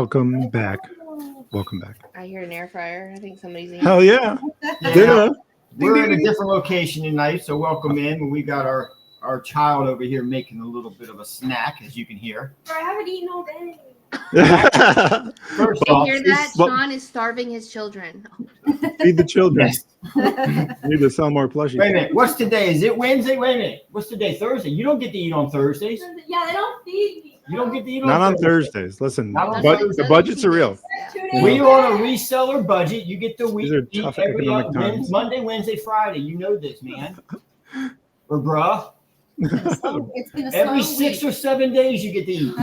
Welcome back. Welcome back. I hear an air fryer. I think somebody's in. Hell yeah. Yeah. We're in a different location tonight, so welcome in. We got our child over here making a little bit of a snack, as you can hear. I haven't eaten all day. First You off, hear that? Sean is starving his children. Feed the children. yes. We need to sell more plushies. Wait a minute. What's today? Is it Wednesday? Wait a minute. What's today? Thursday? You don't get to eat on Thursdays. Yeah, they don't feed me. You don't get to eat Not on Thursdays. Thursdays. Listen, Not on but Thursdays. the budgets are real. That's 2 days. We are on a reseller budget. You get the week These are eat tough every economic times. Monday, Wednesday, Friday. You know this, man. Or bruh. It's been a Every slow 6 week. or 7 days you get to eat.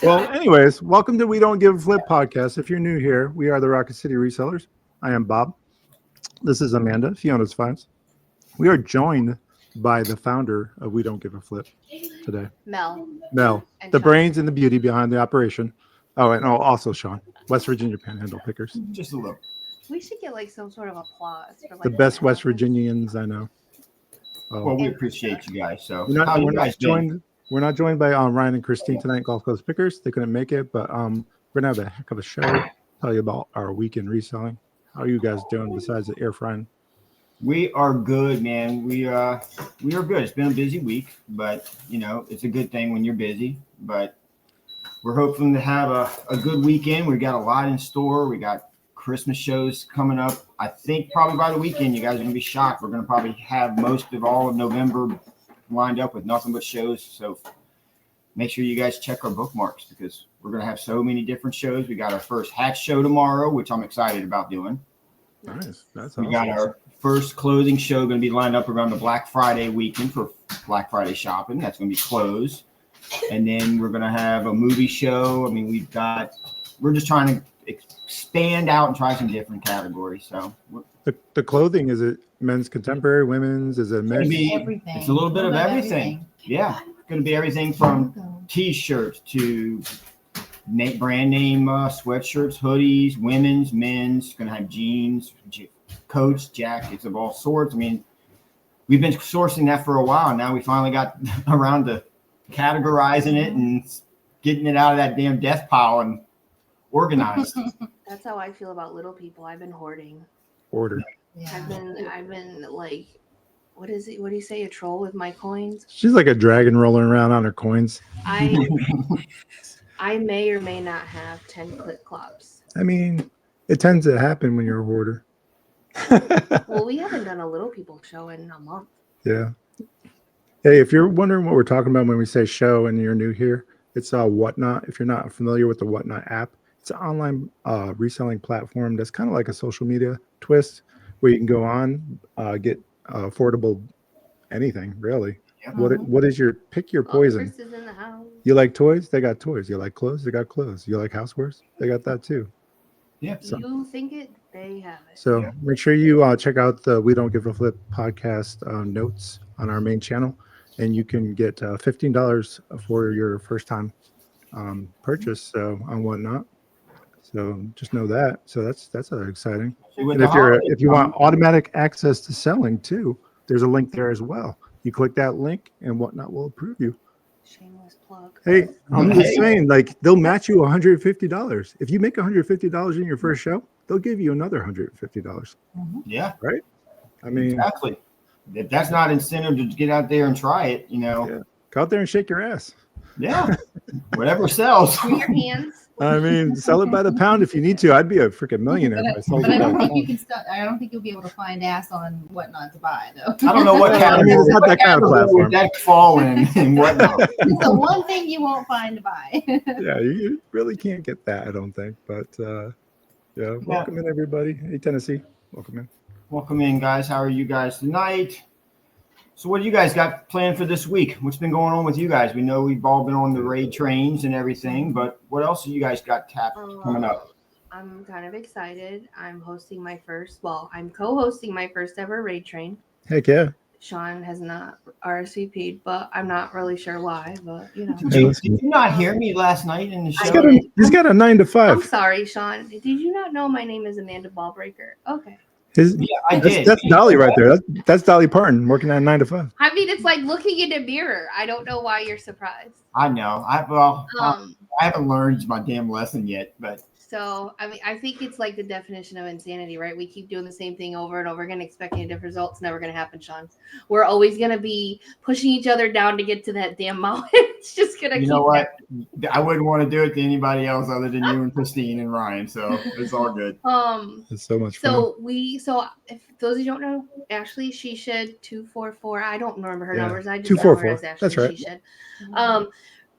Well, anyways, welcome to We Don't Give a Flip podcast. If you're new here, we are the Rocket City Resellers. I am Bob. This is Amanda, Fiona's Finds. We are joined by the founder of We Don't Give a Flip today, Mel. Mel, And the Sean. brains and the beauty behind the operation. Oh, and also Sean, West Virginia Panhandle Pickers, Just a little. We should get like some sort of applause for like the best West Virginians I know. Well, we appreciate you guys. So, We're how you not guys been? joined. We're not joined by Ryan and Christine tonight, Gulf Coast Pickers. They couldn't make it, but we're gonna have a heck of a show. Tell you about our weekend reselling. How are you guys doing besides the air frying? We are good, man. We are good. It's been a busy week, but you know it's a good thing when you're busy. But we're hoping to have a good weekend. We got a lot in store. We got Christmas shows coming up. I think probably by the weekend, you guys are gonna be shocked. We're gonna probably have most of all of November lined up with nothing but shows. So make sure you guys check our bookmarks because we're gonna have so many different shows. We got our first hat show tomorrow, which I'm excited about doing. Nice. That's We awesome. got our first clothing show going to be lined up around the Black Friday weekend for Black Friday shopping. That's going to be closed. And then we're going to have a movie show. I mean, we're just trying to expand out and try some different categories. So The clothing, is it men's contemporary, women's? Is it it's, gonna mixed? be, Everything. it's a little bit of everything. Yeah. It's going to be everything from T-shirts to brand name sweatshirts, hoodies, women's, men's. Going to have jeans, coats, jackets of all sorts. I mean, we've been sourcing that for a while. Now we finally got around to categorizing it and getting it out of that damn death pile and organized. That's how I feel about little people. I've been hoarding. Order. Yeah. I've been like, what is it? What do you say? A troll with my coins? She's like a dragon rolling around on her coins. I may or may not have 10 clip clops. I mean, it tends to happen when you're a hoarder. Well, we haven't done a little people show in a month. Yeah. Hey, if you're wondering what we're talking about when we say show and you're new here, it's Whatnot. If you're not familiar with the Whatnot app, it's an online reselling platform that's kind of like a social media twist where you can go on, get affordable anything, really. Yep. What is your pick your poison? Chris is in the house. You like toys? They got toys. You like clothes? They got clothes. You like housewares? They got that too. Yeah. So- You think it? They have it. So Yeah. make sure you check out the We Don't Give a Flip podcast notes on our main channel, and you can get $15 for your first time purchase. So on Whatnot. So just know that. So that's exciting. With And the if you want automatic access to selling too, there's a link there as well. You click that link, and Whatnot will approve you. Shameless plug. Hey, I'm just Hey. saying, like they'll match you $150. If you make $150 in your first show, they'll give you another $150. Yeah, I mean, exactly. If that's not incentive to get out there and try it, you know, Yeah. Go out there and shake your ass. yeah, whatever sells. Through your hands. I mean, sell it by the pound if you need to. I'd be a freaking millionaire if I sold But it I by don't the think you pound. can start. I don't think you'll be able to find ass on Whatnot to buy though. I don't know what I category, mean, it's not that kind of category platform. that fall in and whatnot. It's the one thing you won't find to buy. Yeah, you really can't get that, I don't think. But yeah, welcome in everybody. Hey, Tennessee, welcome in. Welcome in, guys. How are you guys tonight? So what do you guys got planned for this week? What's been going on with you guys? We know we've all been on the raid trains and everything, but what else have you guys got coming up? I'm kind of excited. I'm co-hosting my first ever raid train. Heck yeah. Sean has not RSVP'd, but I'm not really sure why. But you know, Did you not hear me last night in the He's show? got a 9 to I'm 5. sorry, Sean. Did you not know my name is Amanda Ballbreaker? Okay. I did. That's Dolly right there. That's Dolly Parton working at 9 to 5. I mean, it's like looking in a mirror. I don't know why you're surprised. I know. I haven't learned my damn lesson yet, but So, I mean, I think it's like the definition of insanity, right? We keep doing the same thing over and over again, expecting different results. Never going to happen, Sean. We're always going to be pushing each other down to get to that damn mountain. It's just going to you keep know what? happening. I wouldn't want to do it to anybody else other than you and Christine and Ryan. So it's all good. It's so much fun. So if those of you don't know, Ashley, she should 244. I don't remember her Yeah, numbers. I just know her 244. as Ashley. That's right. She should.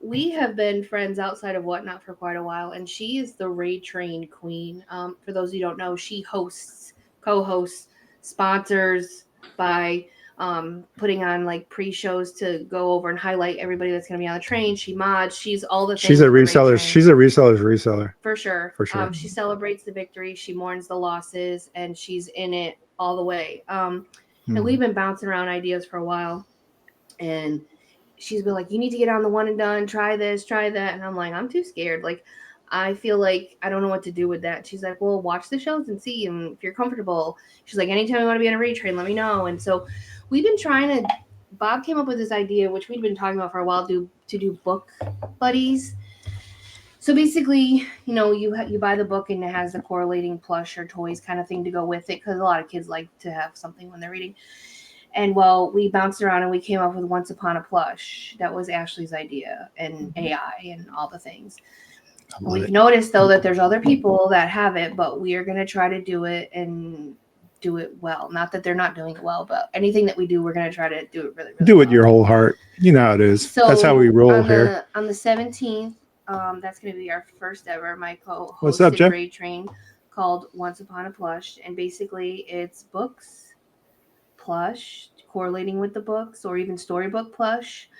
We have been friends outside of Whatnot for quite a while, and she is the Ray Train queen. For those of you who don't know, she hosts, co-hosts, sponsors by putting on like pre-shows to go over and highlight everybody that's going to be on the train. She mods. She's all the things. She's a for Ray reseller. Train. She's a reseller's reseller. For sure. For sure. She celebrates the victory. She mourns the losses, and she's in it all the way. And we've been bouncing around ideas for a while, and she's been like, you need to get on the one and done, try this, try that. And I'm like, I'm too scared. Like, I feel like I don't know what to do with that. She's like, well, watch the shows and see. And if you're comfortable, she's like, anytime you want to be on a Ray Train, let me know. And so we've been trying to, Bob came up with this idea, which we'd been talking about for a while, to do book buddies. So basically, you know, you buy the book and it has the correlating plush or toys kind of thing to go with it, because a lot of kids like to have something when they're reading. And well, we bounced around and we came up with Once Upon a Plush. That was Ashley's idea, and AI and all the things. We've noticed though that there's other people that have it, but we are going to try to do it and do it well. Not that they're not doing it well, but anything that we do, we're going to try to do it really, really Do well. it your whole heart. You know how it is. So that's how we roll here. On the 17th, that's going to be our first ever, my What's up, co-hosted Jeff? Ray Train called Once Upon a Plush. And basically it's books, plush, correlating with the books, or even storybook plush.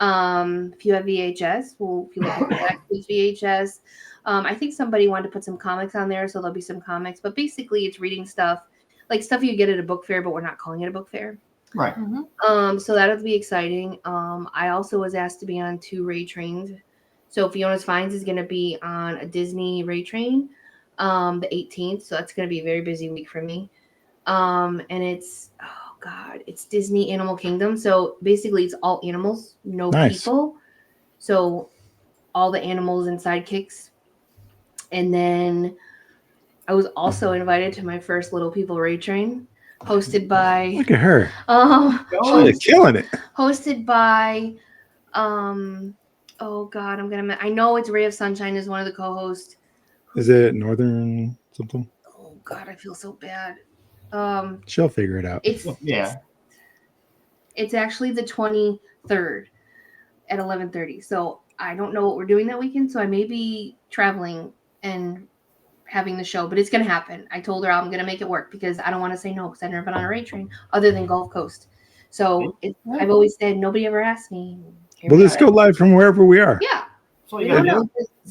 If you have VHS, if you look at that, it's VHS. I think somebody wanted to put some comics on there, so there'll be some comics. But basically it's reading stuff, like stuff you get at a book fair, but we're not calling it a book fair. Right. So that'll be exciting. I also was asked to be on 2 Ray Trains. So Fiona's Finds is going to be on a Disney Ray Train, the 18th. So that's going to be a very busy week for me. And it's, oh God, it's Disney Animal Kingdom. So basically it's all animals, no people. So all the animals and sidekicks. And then I was also invited to my first Little People Ray Train, hosted by, Look at her. She's killing it. hosted by, oh God, I know it's Ray of Sunshine is one of the co-hosts. Is it Northern something? Oh God, I feel so bad. She'll figure it out. It's actually the 23rd at 11:30. So I don't know what we're doing that weekend. So I may be traveling and having the show, but it's going to happen. I told her I'm going to make it work because I don't want to say no, because I've never been on a Ray Train other than Gulf Coast. So I've always said, nobody ever asked me. Well, let's go live from wherever we are. Yeah. So you gotta do.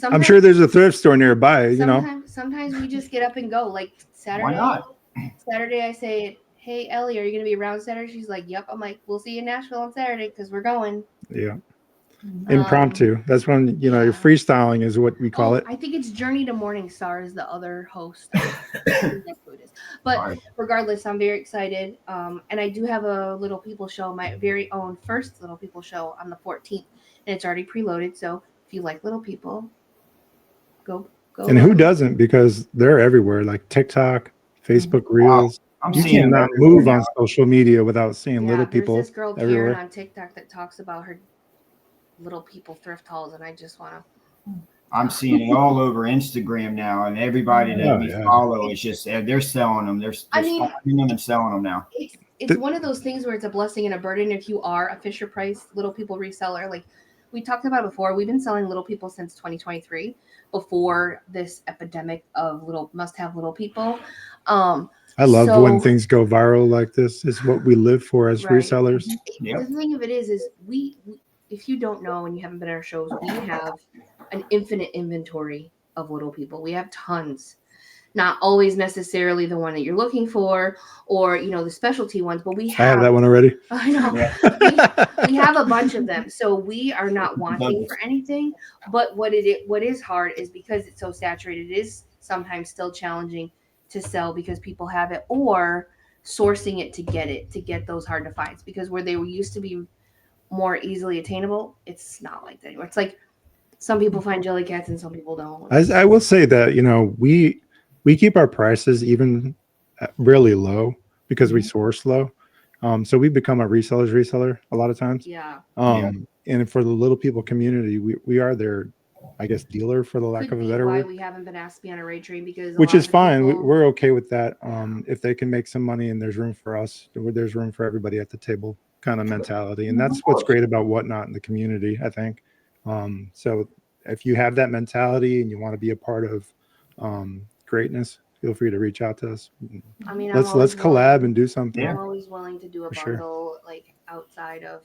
I'm sure there's a thrift store nearby, you know. Sometimes we just get up and go. Like Saturday. Why not? Saturday, I say, hey, Ellie, are you going to be around Saturday? She's like, yep. I'm like, we'll see you in Nashville on Saturday because we're going. Yeah. Impromptu. That's when, you know, your freestyling is what we call it. I think it's Journey to Morning Star is the other host. That's who it is. But regardless, I'm very excited. And I do have a Little People show, my very own first Little People show on the 14th. And it's already preloaded. So if you like Little People, go. And who doesn't? Because they're everywhere, like TikTok, Facebook Reels. I'm you seeing cannot move on social media without seeing Little People there's this girl everywhere. Karen on TikTok that talks about her Little People thrift hauls, and I just want to. I'm seeing it all over Instagram now, and everybody that we follow is just they're selling them. They're finding them and selling them now. It's one of those things where it's a blessing and a burden if you are a Fisher Price Little People reseller. Like we talked about before, we've been selling Little People since 2023, before this epidemic of must-have Little People. I love when things go viral like this. It's what we live for as resellers. The thing of it is we if you don't know and you haven't been at our shows, we have an infinite inventory of Little People. We have tons. Not always necessarily the one that you're looking for, or the specialty ones, but we have. I have that one already. I know. We have a bunch of them, so we are not wanting for anything. But what is hard is because it's so saturated. It is sometimes still challenging to sell because people have it, or sourcing it to get those hard to finds, because where they used to be more easily attainable, it's not like that anymore. It's like some people find jelly cats and some people don't. I will say that, we keep our prices even really low because we source low. So we become a reseller's reseller a lot of times. Yeah. And for the little people community, we are their, I guess, dealer, for the lack Could of a be better why word, we haven't been asked to be on a raid train, because which is fine. People, We're okay with that. If they can make some money and there's room for us, there's room for everybody at the table kind of mentality. And that's what's great about Whatnot in the community, I think. So if you have that mentality and you want to be a part of greatness, feel free to reach out to us. I mean, Let's collab and do something. I'm always willing to do a For bundle, like outside of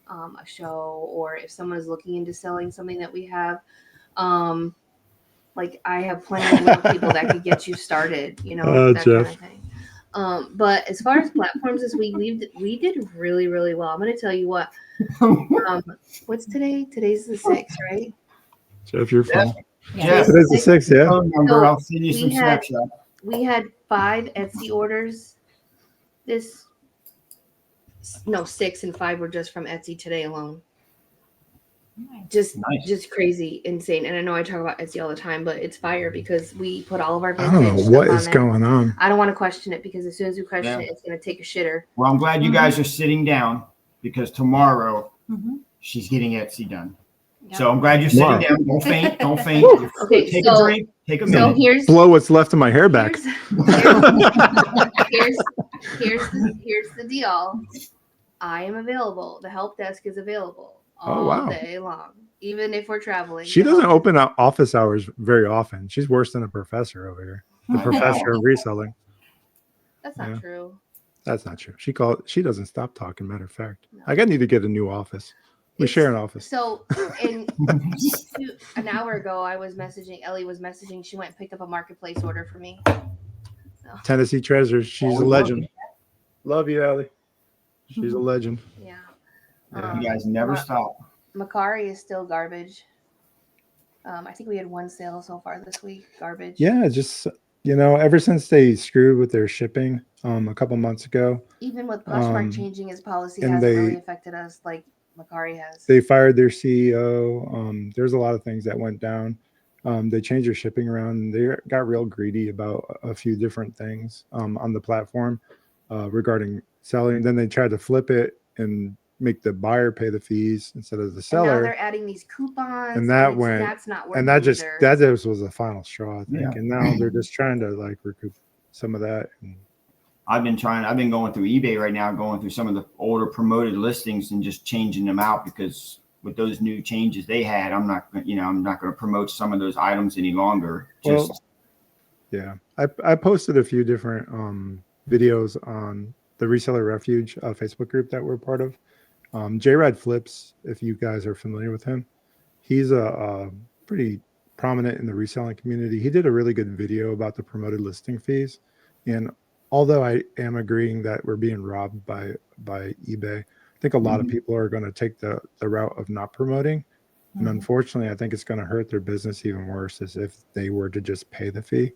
a show, or if someone's looking into selling something that we have. Like I have plenty of little people that could get you started, that Jeff. kind of thing. But as far as platforms this week, we did really, really well. I'm going to tell you what. What's today? Today's the 6th, right? Jeff, you're fine. Yes. Today's the 6th, yeah. Phone number. So I'll send you some snapshots. We had 5 Etsy orders. 6 and 5 were just from Etsy today alone. Nice. Just crazy, insane. And I know I talk about Etsy all the time, but it's fire because we put all of our I don't know vintage what stuff is on there. going on. I don't want to question it, because as soon as we question it, it's going to take a shitter. Well, I'm glad you guys are sitting down, because tomorrow Mhm. she's getting Etsy done. Yep. So I'm glad you're sitting Tomorrow. down. Don't faint. Don't faint. Okay, Take so- a drink. Take a So minute. here's Blow what's left of my hair back. here's the deal. I am available. The help desk is available all wow. day long, even if we're traveling. She The doesn't help open up office hours very often. She's worse than a professor over here. The I professor of reselling. That's not Yeah. true. That's not true. She doesn't stop talking. Matter of fact, No. I need to get a new office. We It's- share an office. So, an hour ago, Ellie was messaging. She went and picked up a marketplace order for me. Tennessee Treasures. She's a legend. Love you, Allie. She's a legend. Yeah. Yeah. You guys never stop. Macari is still garbage. I think we had 1 sale so far this week. Garbage. Yeah, just ever since they screwed with their shipping a couple months ago, Even with Poshmark changing his policy and hasn't they- really affected us like Macari has. they fired their CEO. There's a lot of things that went down. They changed their shipping around. They got real greedy about a few different things on the platform regarding selling. Then they tried to flip it and make the buyer pay the fees instead of the And now seller. they're adding these coupons, And that that's not working. And that just either. was the final straw, I think. Yeah. And now they're just trying to like recoup some of that. And I've been going through eBay right now, going through some of the older promoted listings and just changing them out, because with those new changes they had, I'm not going to promote some of those items any longer. Yeah, I posted a few different videos on the Reseller Refuge Facebook group that we're part of. J-Rad Flips, if you guys are familiar with him, he's a pretty prominent in the reselling community. He did a really good video about the promoted listing fees. And although I am agreeing that we're being robbed by eBay, I think a lot of people are going to take the route of not promoting. And unfortunately, I think it's going to hurt their business even worse as if they were to just pay the fee.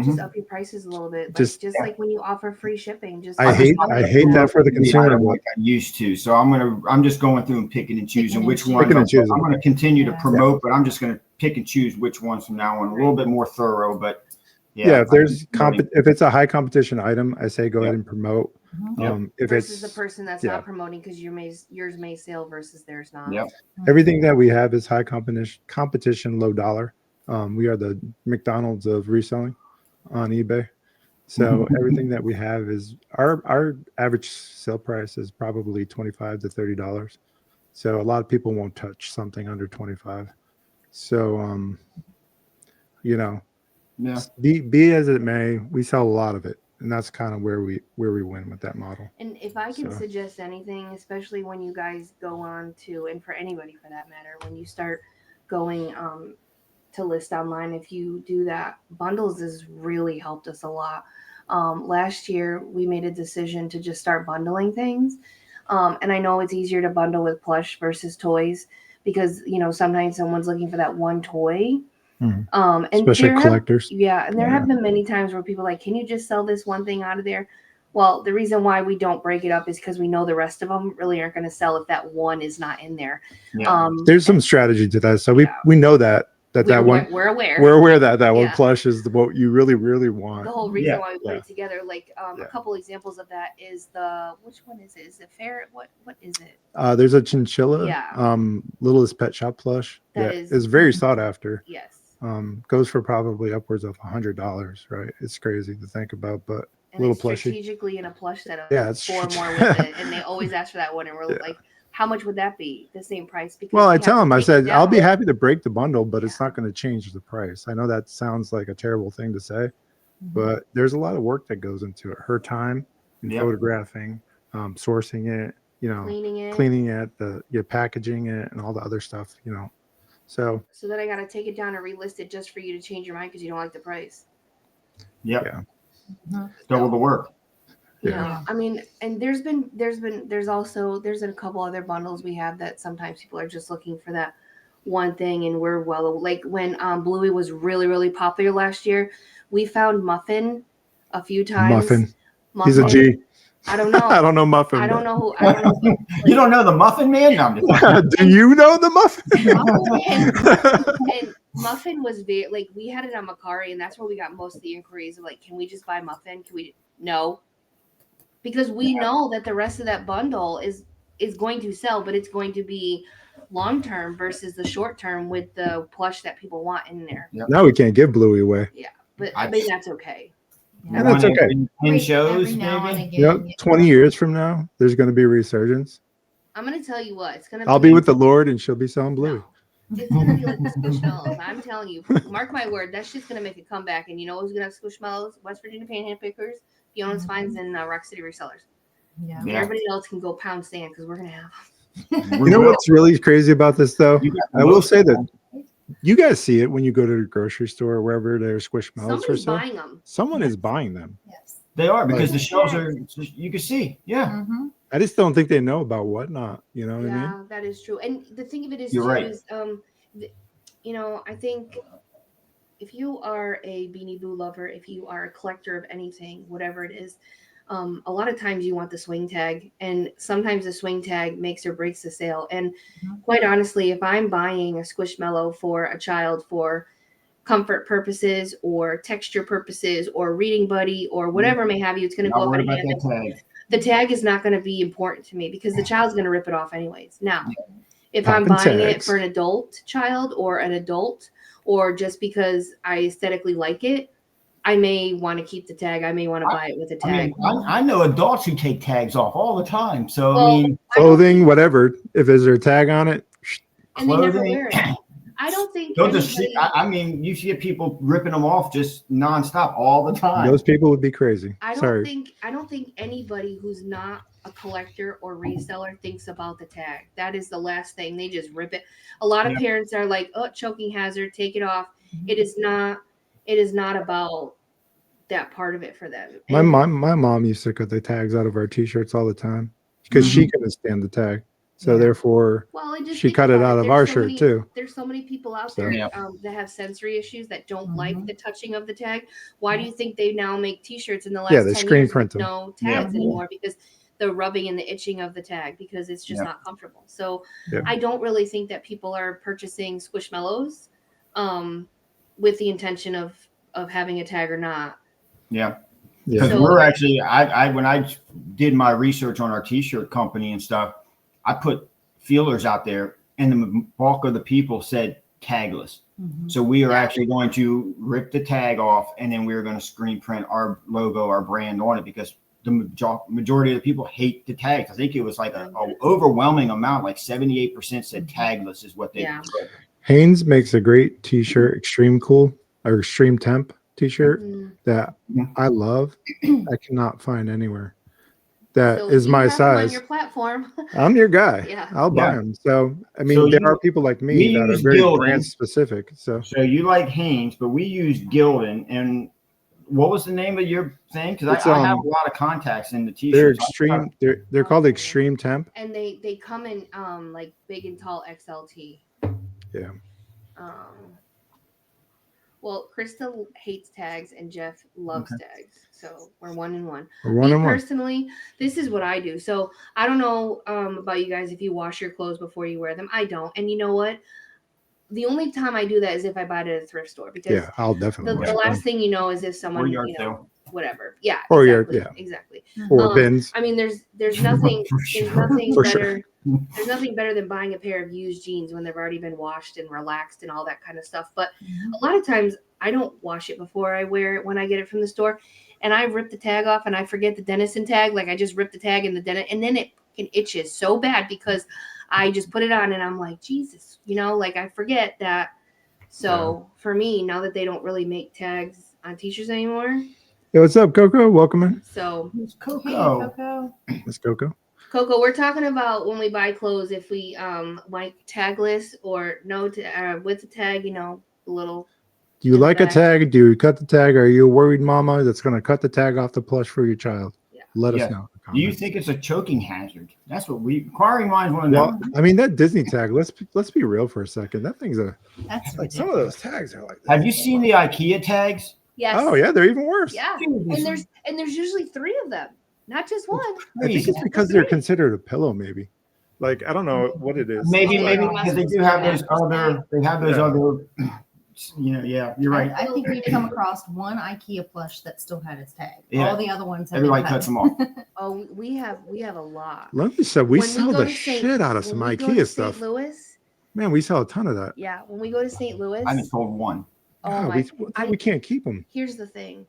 Just up your prices a little bit, Just- like when you offer free shipping. Just I hate that for the consumer. Like I used to. So I'm just going through and picking and choosing which ones. Picking and choosing. I'm going to continue to promote, but I'm just going to pick and choose which ones from now on. A little bit more thorough, but yeah, if there's if it's a high competition item, I say go ahead and promote. If versus it's the person that's not promoting, because yours may sell versus theirs not. Yep. Everything that we have is high competition, low dollar. We are the McDonald's of reselling on eBay. So everything that we have is our average sale price is probably $25 to $30. So a lot of people won't touch something under 25. So be as it may, we sell a lot of it, and that's kind of where we win with that model. And if I can suggest anything, especially when you guys go on to, and for anybody for that matter, when you start going to list online, if you do that, bundles has really helped us a lot. Last year we made a decision to just start bundling things, and I know it's easier to bundle with plush versus toys, because sometimes someone's looking for that one toy, Mhm. And Especially there collectors. and there Yeah. have been many times where people are like, can you just sell this one thing out of there? Well, the reason why we don't break it up is because we know the rest of them really aren't going to sell if that one is not in there. Yeah. There's some strategy to that. So we know that one. We're aware. We're aware that one Yeah. plush is what you really, really want. The whole reason Yeah. why we put Yeah. it together, like Yeah. a couple examples of that is which one is it? Is it ferret? What is it? There's a chinchilla, Yeah. Littlest Pet Shop plush That that is- is very sought after. Yes. Goes for probably upwards of $100, right? It's crazy to think about, but And little it's plushie. strategically in a plush set of Yeah, it's 4 more with it, and they always ask for that one, and we're Yeah. like, how much would that be? The same price? Because Well, we I have tell to them, I take it said, I'll be down. happy to break the bundle, but it's Yeah. not going to change the price. I know that sounds like a terrible thing to say, Mhm. but there's a lot of work that goes into it. Her time in Yep. photographing, sourcing it, Cleaning it. packaging it, and all the other stuff, So So then I got to take it down and relist it just for you to change your mind because you don't like the price. Yep. Yeah. Mhm. Double the work. Yeah. I mean, and there's a couple other bundles we have that sometimes people are just looking for that one thing, and we're like when Bluey was really, really popular last year, we found Muffin a few times. Muffin. He's a G. I don't know. I don't know Muffin. I don't but- know who. I don't know. You don't know the Muffin Man? No, I'm just Do you know the Muffin? And Muffin was very like we had it on Macari, and that's where we got most of the inquiries of like, can we just buy Muffin? Can we? No, because we know that the rest of that bundle is going to sell, but it's going to be long term versus the short term with the plush that people want in there. Now we can't give Bluey away. But I mean that's okay. Yeah, that's okay. In Every shows, now and maybe. again, 20 years from now, there's going to be a resurgence. I'm gonna tell you what it's gonna. I'll be with the Lord, and she'll be selling Bluey. No. It's gonna be like the Squishmallows. I'm telling you, mark my word, that shit's gonna make a comeback. And you know who's gonna have Squishmallows? West Virginia Panhandle Pickers, Fiona's Finds, and Rock City Resellers. Yeah. Yeah. Everybody else can go pound sand because we're gonna have. You know what's really crazy about this, though? You got the I will most say that one. you guys see it when you go to the grocery store or wherever there's Squishmallows for Somebody's sale. buying them. Someone is buying them. Yes. They are because Like- the shelves are. You can see. Yeah. Mhm. I just don't think they know about whatnot. You know what I mean? Yeah, that is true. And the thing of it is, You're too, right. is I think if you are a Beanie Boo lover, if you are a collector of anything, whatever it is, a lot of times you want the swing tag, and sometimes the swing tag makes or breaks the sale. And Mhm. quite honestly, if I'm buying a Squishmallow for a child for comfort purposes or texture purposes or reading buddy or whatever may have you, it's going to Not go up worried in about hand. that tag. The tag is not going to be important to me because the child's going to rip it off anyways. Now, if Popping I'm buying it tags. for an adult child or an adult, or just because I aesthetically like it, I may want to keep the tag. I may want to buy it with a I tag. mean, I know adults who take tags off all the time. So Well, I mean, I don't Clothing, think- whatever. If there's a tag on it, and they never clothing- wear it. I don't think they'll just see. anybody. I mean, you see people ripping them off just nonstop all the time. those people would be crazy. I Sorry. don't think anybody who's not a collector or reseller thinks about the tag. That is the last thing. They just rip it. A lot of Yeah. parents are like, "Oh, choking hazard, take it off." Mhm. It is not. It is not about that part of it for them. My And- mom used to cut the tags out of our t-shirts all the time because she couldn't stand the tag. So Yeah. therefore, Well, and just she think cut it about out of There's our so shirt many- too. There's so many people out So- there Yeah. that have sensory issues that don't like Mhm. the touching of the tag. Why do you think they now make T-shirts in the last Yeah, they 10 screen years print with them. no Yeah. tags anymore because the rubbing and the itching of the tag because it's just Yeah. not comfortable. So Yeah. I don't really think that people are purchasing Squishmallows with the intention of having a tag or not. Yeah. Yeah. Because So- we're actually, I when I did my research on our T-shirt company and stuff, I put feelers out there, and the bulk of the people said tagless. Mhm. So we are actually going to rip the tag off, and then we're going to screen print our logo, our brand on it, because the majority of the people hate the tags. I think it was like a overwhelming amount, like 78% said tagless is what they. Yeah. prefer. Hanes makes a great t-shirt, extreme cool or extreme temp t-shirt Mm. that Mhm. I love. I cannot find anywhere. That So is you my have them on size. your platform. I'm your guy. Yeah. I'll buy Yeah. them. So I mean, So there you- are people like we me that are use very Gildan. brand specific. So So you like Hanes, but we use Gildan. And what was the name of your thing? Because It's, I have a lot of contacts in the they're T-shirts. extreme. They're called extreme temp. And they come in like big and tall XLT. Yeah. Um, Well, Krista hates tags and Jeff loves tags. So we're 1-1. Or one Me on one. personally, this is what I do. So I don't know about you guys if you wash your clothes before you wear them. I don't. And you know what? The only time I do that is if I buy it at a thrift store because Yeah, I'll definitely the wash it. last thing you know is if someone, yard you know, sale. whatever. Yeah, Or exactly. yeah. Exactly. Or bins. I mean, there's nothing For there's sure. nothing For better sure. there's nothing better than buying a pair of used jeans when they've already been washed and relaxed and all that kind of stuff. But a lot of times I don't wash it before I wear it when I get it from the store, and I rip the tag off and I forget the Denizen tag. Like I just rip the tag and the Denizen, and then it itches so bad because I just put it on and I'm like, Jesus, you know, like I forget that. So for me, now that they don't really make tags on t-shirts anymore, Hey, what's up, Coco? Welcome in. so It's Hey, Coco. Coco. Miss Coco. Coco, we're talking about when we buy clothes, if we like tagless or no with the tag, you know, a little. Do you in the like a back. tag? Do you cut the tag? Are you a worried mama that's going to cut the tag off the plush for your child? Yeah. Let us Yeah. know. in the Do you comments. think it's a choking hazard? That's what we inquiring minds want to know. Well, I mean that Disney tag. Let's be real for a second. That thing's a That's like some of ridiculous. those tags are like. Have you seen the IKEA tags? Yes. Oh yeah, they're even worse. Yeah. Dude, And there's usually 3 of them, not just one. I think it's because they're considered a pillow, maybe. Like I don't know what it is. maybe Yeah, maybe you because must they have do have seen those that. other you know, yeah, you're right. I think we've come across one IKEA plush that still had its tag. Yeah. All the other ones have Everybody been cuts cut. them off. Oh, we have a lot. Let me say we When sell go the to shit out of some when we go to IKEA St. stuff. Louis, Man, we sell a ton of that. yeah, when we go to St. Louis, I haven't sold one. oh God, my, we can't keep them. here's the thing,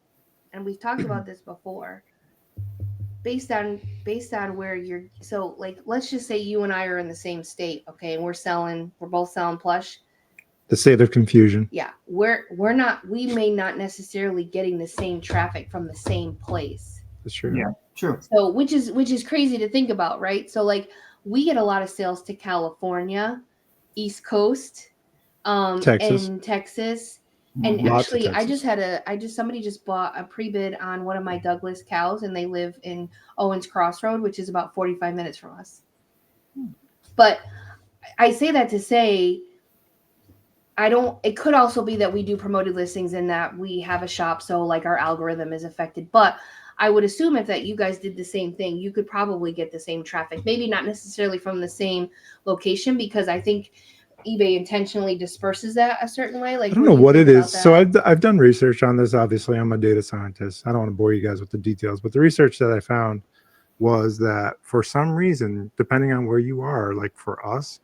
and we've talked about this before. Based on where you're, so like let's just say you and I are in the same state, okay, and we're both selling plush. The state of confusion. Yeah, we may not necessarily getting the same traffic from the same place. That's true. Yeah, true. So which is crazy to think about, right? So like we get a lot of sales to California, East Coast, Texas. and Texas. And Lots of actually, somebody just bought a pre-bid on one of my Douglas cows, and they live in Owens Crossroad, which is about 45 minutes from us. But I say that to say, it could also be that we do promoted listings and that we have a shop, so like our algorithm is affected. But I would assume if that you guys did the same thing, you could probably get the same traffic, maybe not necessarily from the same location, because I think eBay intentionally disperses that a certain way. Like I don't know what it is. So I've done research on this. Obviously, I'm a data scientist. I don't want to bore you guys with the details, but the research that I found was that for some reason, depending on where you are, like for us,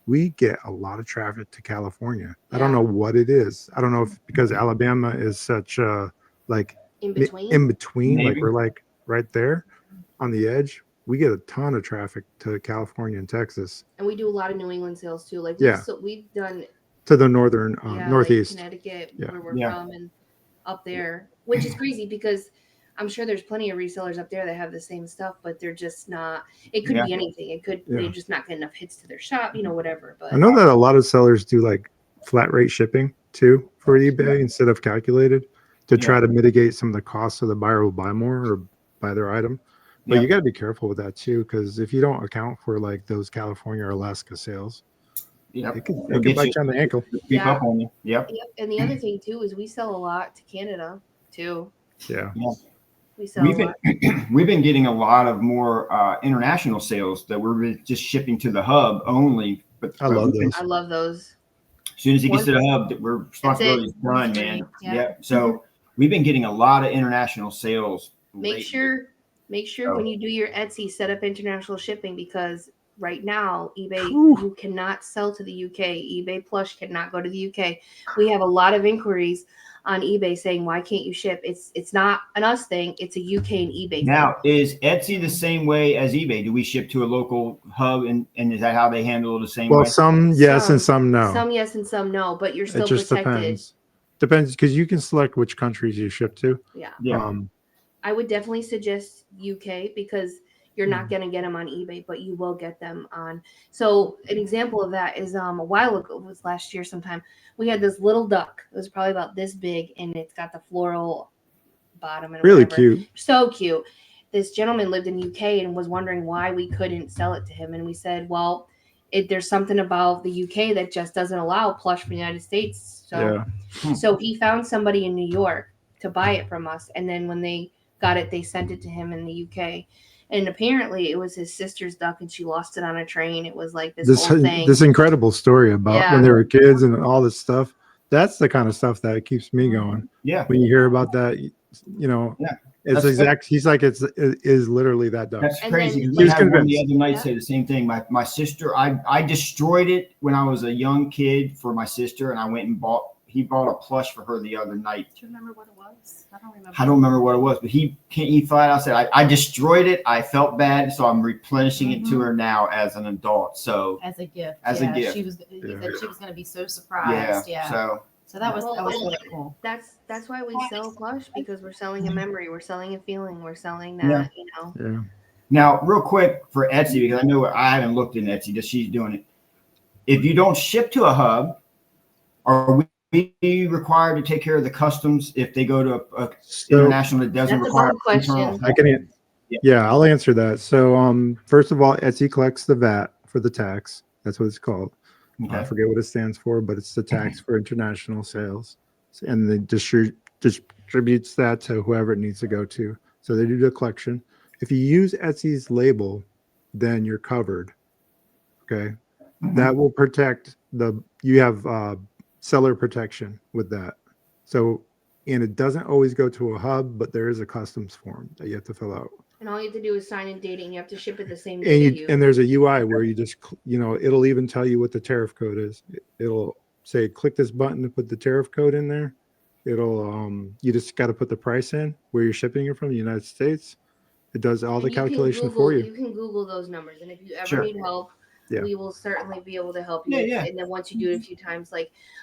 we get a lot of traffic to California. I don't know what it is. I don't know if because Alabama is such like in between, like Maybe. we're like right there on the edge. We get a ton of traffic to California and Texas. And we do a lot of New England sales too. Like we've done to the northern northeast, like Connecticut, Yeah. where we're from, and up there, which is crazy because I'm sure there's plenty of resellers up there that have the same stuff, but they're just not. It could be anything. It could they're just not getting enough hits to their shop, you know, whatever. But I know that a lot of sellers do like flat rate shipping too for eBay instead of calculated to try to mitigate some of the costs so the buyer will buy more or buy their item. But you got to be careful with that too, because if you don't account for like those California or Alaska sales, it could bite you on the ankle. Keep up on you. Yep. And the other thing too is we sell a lot to Canada too. Yeah. We sell a lot. We've been getting a lot of more international sales that we're just shipping to the hub only. But I love those. I love those. As soon as it gets to the hub, we're responsibility's done, man. Yeah. So we've been getting a lot of international sales. Make sure when you do your Etsy, set up international shipping, because right now eBay you cannot sell to the UK. eBay Plush cannot go to the UK. We have a lot of inquiries on eBay saying, why can't you ship? It's not an us thing, it's a UK and eBay now thing. Is Etsy the same way as eBay? Do we ship to a local hub, and is that how they handle it the same way? Well, some yes and some no. Some yes and some no, but you're still it just protected. Depends because you can select which countries you ship to. Yeah. I would definitely suggest UK because you're not going to get them on eBay, but you will get them on. So an example of that is a while ago, it was last year sometime, we had this little duck. It was probably about this big, and it's got the floral bottom and really cute. So cute. This gentleman lived in UK and was wondering why we couldn't sell it to him. And we said, well, there's something about the UK that just doesn't allow plush from the United States. So so he found somebody in New York to buy it from us, and then when they got it, they sent it to him in the UK. And apparently it was his sister's duck and she lost it on a train. It was like this whole thing. This incredible story about when they were kids and all this stuff. That's the kind of stuff that keeps me going. Yeah. When you hear about that, you know, it's exact. He's like, it is literally that duck. That's crazy. He was I had one the convinced. other night say the same thing. My sister, I destroyed it when I was a young kid for my sister, and I went and he bought a plush for her the other night. Do you remember what it was? I don't remember. I don't remember what it was, but he flat out said, I destroyed it. I felt bad, so I'm replenishing it to her now as an adult. So As a gift. As a gift. She was said she was going to be so surprised. Yeah. So that was really cool. That's why we sell plush, because we're selling a memory, we're selling a feeling, we're selling that, you know. Yeah. Now, real quick for Etsy, because I know I haven't looked in Etsy, just she's doing it. If you don't ship to a hub, are we required to take care of the customs if they go to a international that doesn't That's a require good question. I can, I'll answer that. So, first of all, Etsy collects the VAT for the tax. That's what it's called. Okay. I forget what it stands for, but it's the tax for international sales, and they distributes that to whoever it needs to go to. So they do the collection. If you use Etsy's label, then you're covered. Okay, that will protect you have seller protection with that. So, and it doesn't always go to a hub, but there is a customs form that you have to fill out. And all you have to do is sign and date it, and you have to ship it the same day. And there's a UI where you just, it'll even tell you what the tariff code is. It'll say, click this button to put the tariff code in there. It'll, you just got to put the price in where you're shipping it from, the United States. It does all the calculation for you. You can Google those numbers. And if you ever need help, we will certainly be able to help you. Yeah. And then once you do it a few times,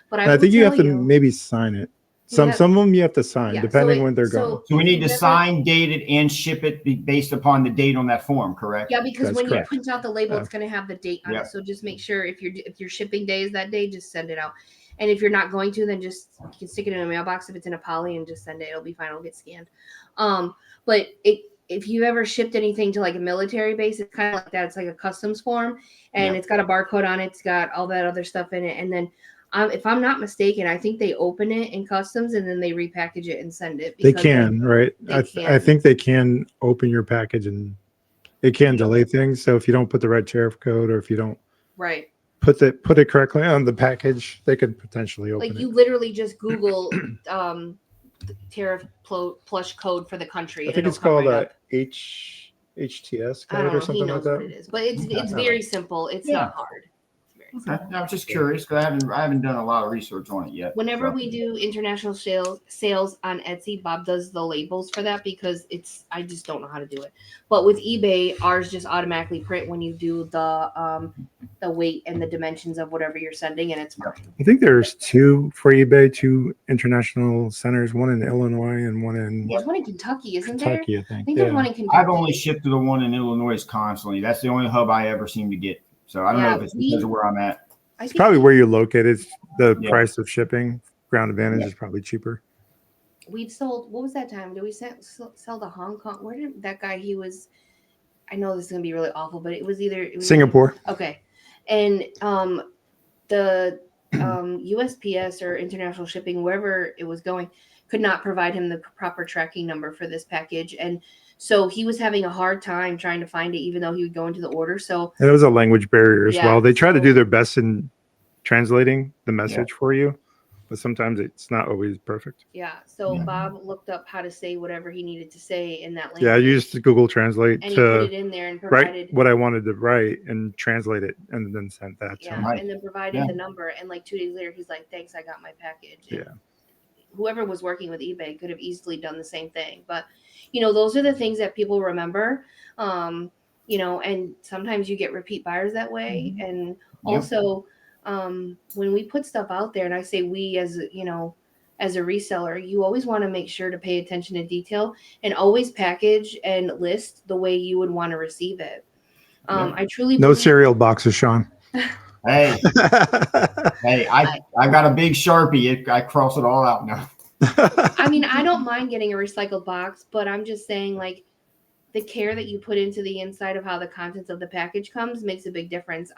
but I think you have to maybe sign it. Some of them you have to sign, depending when they're going. So we need to sign, date it, and ship it based upon the date on that form, correct? Yeah, because That's when correct. you print out the label, it's going to have the date on it. So just make sure if your shipping day is that day, just send it out. And if you're not going to, then just you can stick it in a mailbox if it's in a poly and just send it. It'll be fine. It'll get scanned. But if you ever shipped anything to like a military base, it's kind of like that. It's like a customs form, and it's got a barcode on it. It's got all that other stuff in it, and then. If I'm not mistaken, I think they open it in customs and then they repackage it and send it. They can, right? I think they can open your package and it can delay things. So if you don't put the right tariff code, or if you don't put it correctly on the package, they could potentially open it. Like you literally just Google the tariff plush code for the country. I think it's called a HTS code or something like that. What it is, but it's very simple. It's not hard. Okay. I was just curious because I haven't done a lot of research on it yet. Whenever we do international sales on Etsy, Bob does the labels for that because I just don't know how to do it. But with eBay, ours just automatically print when you do the weight and the dimensions of whatever you're sending, and it's fine. I think there's two for eBay, two international centers, one in Illinois and one in there's one in Kentucky, isn't there? Kentucky, I think. I think there's one in Kentucky. I've only shipped to the one in Illinois constantly. That's the only hub I ever seem to get. So I don't know if it's because of where I'm at. It's probably where you're located. The price of shipping, Ground Advantage is probably cheaper. We've sold, what was that time? Did we sell to Hong Kong? Where did that guy, I know this is going to be really awful, but it was Singapore. Okay. And the USPS or international shipping, wherever it was going, could not provide him the proper tracking number for this package. And so he was having a hard time trying to find it, even though he would go into the order. So it was a language barrier as well. They try to do their best in translating the message for you, but sometimes it's not always perfect. Yeah. So Bob looked up how to say whatever he needed to say in that language. Yeah, I used Google Translate and to he put it in there and provided write what I wanted to write and translate it and then sent that to him. And then provided the number. And like 2 days later, he's like, "Thanks, I got my package." And whoever was working with eBay could have easily done the same thing, but those are the things that people remember, and sometimes you get repeat buyers that way. And also, when we put stuff out there, and I say we as a reseller, you always want to make sure to pay attention to detail and always package and list the way you would want to receive it. I truly no cereal boxes, Sean. Hey, I got a big Sharpie. I cross it all out now. I mean, I don't mind getting a recycled box, but I'm just saying, like, the care that you put into the inside of how the contents of the package comes makes a big difference.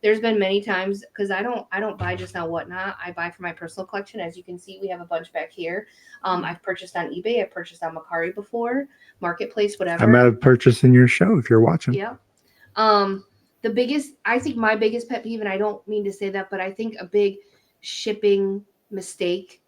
There's been many times, because I don't buy just on Whatnot. I buy for my personal collection. As you can see, we have a bunch back here. I've purchased on eBay. I've purchased on Mercari before, Marketplace, whatever. I might have purchased in your show if you're watching. Yeah. I think my biggest pet peeve, and I don't mean to say that, but I think a big shipping mistake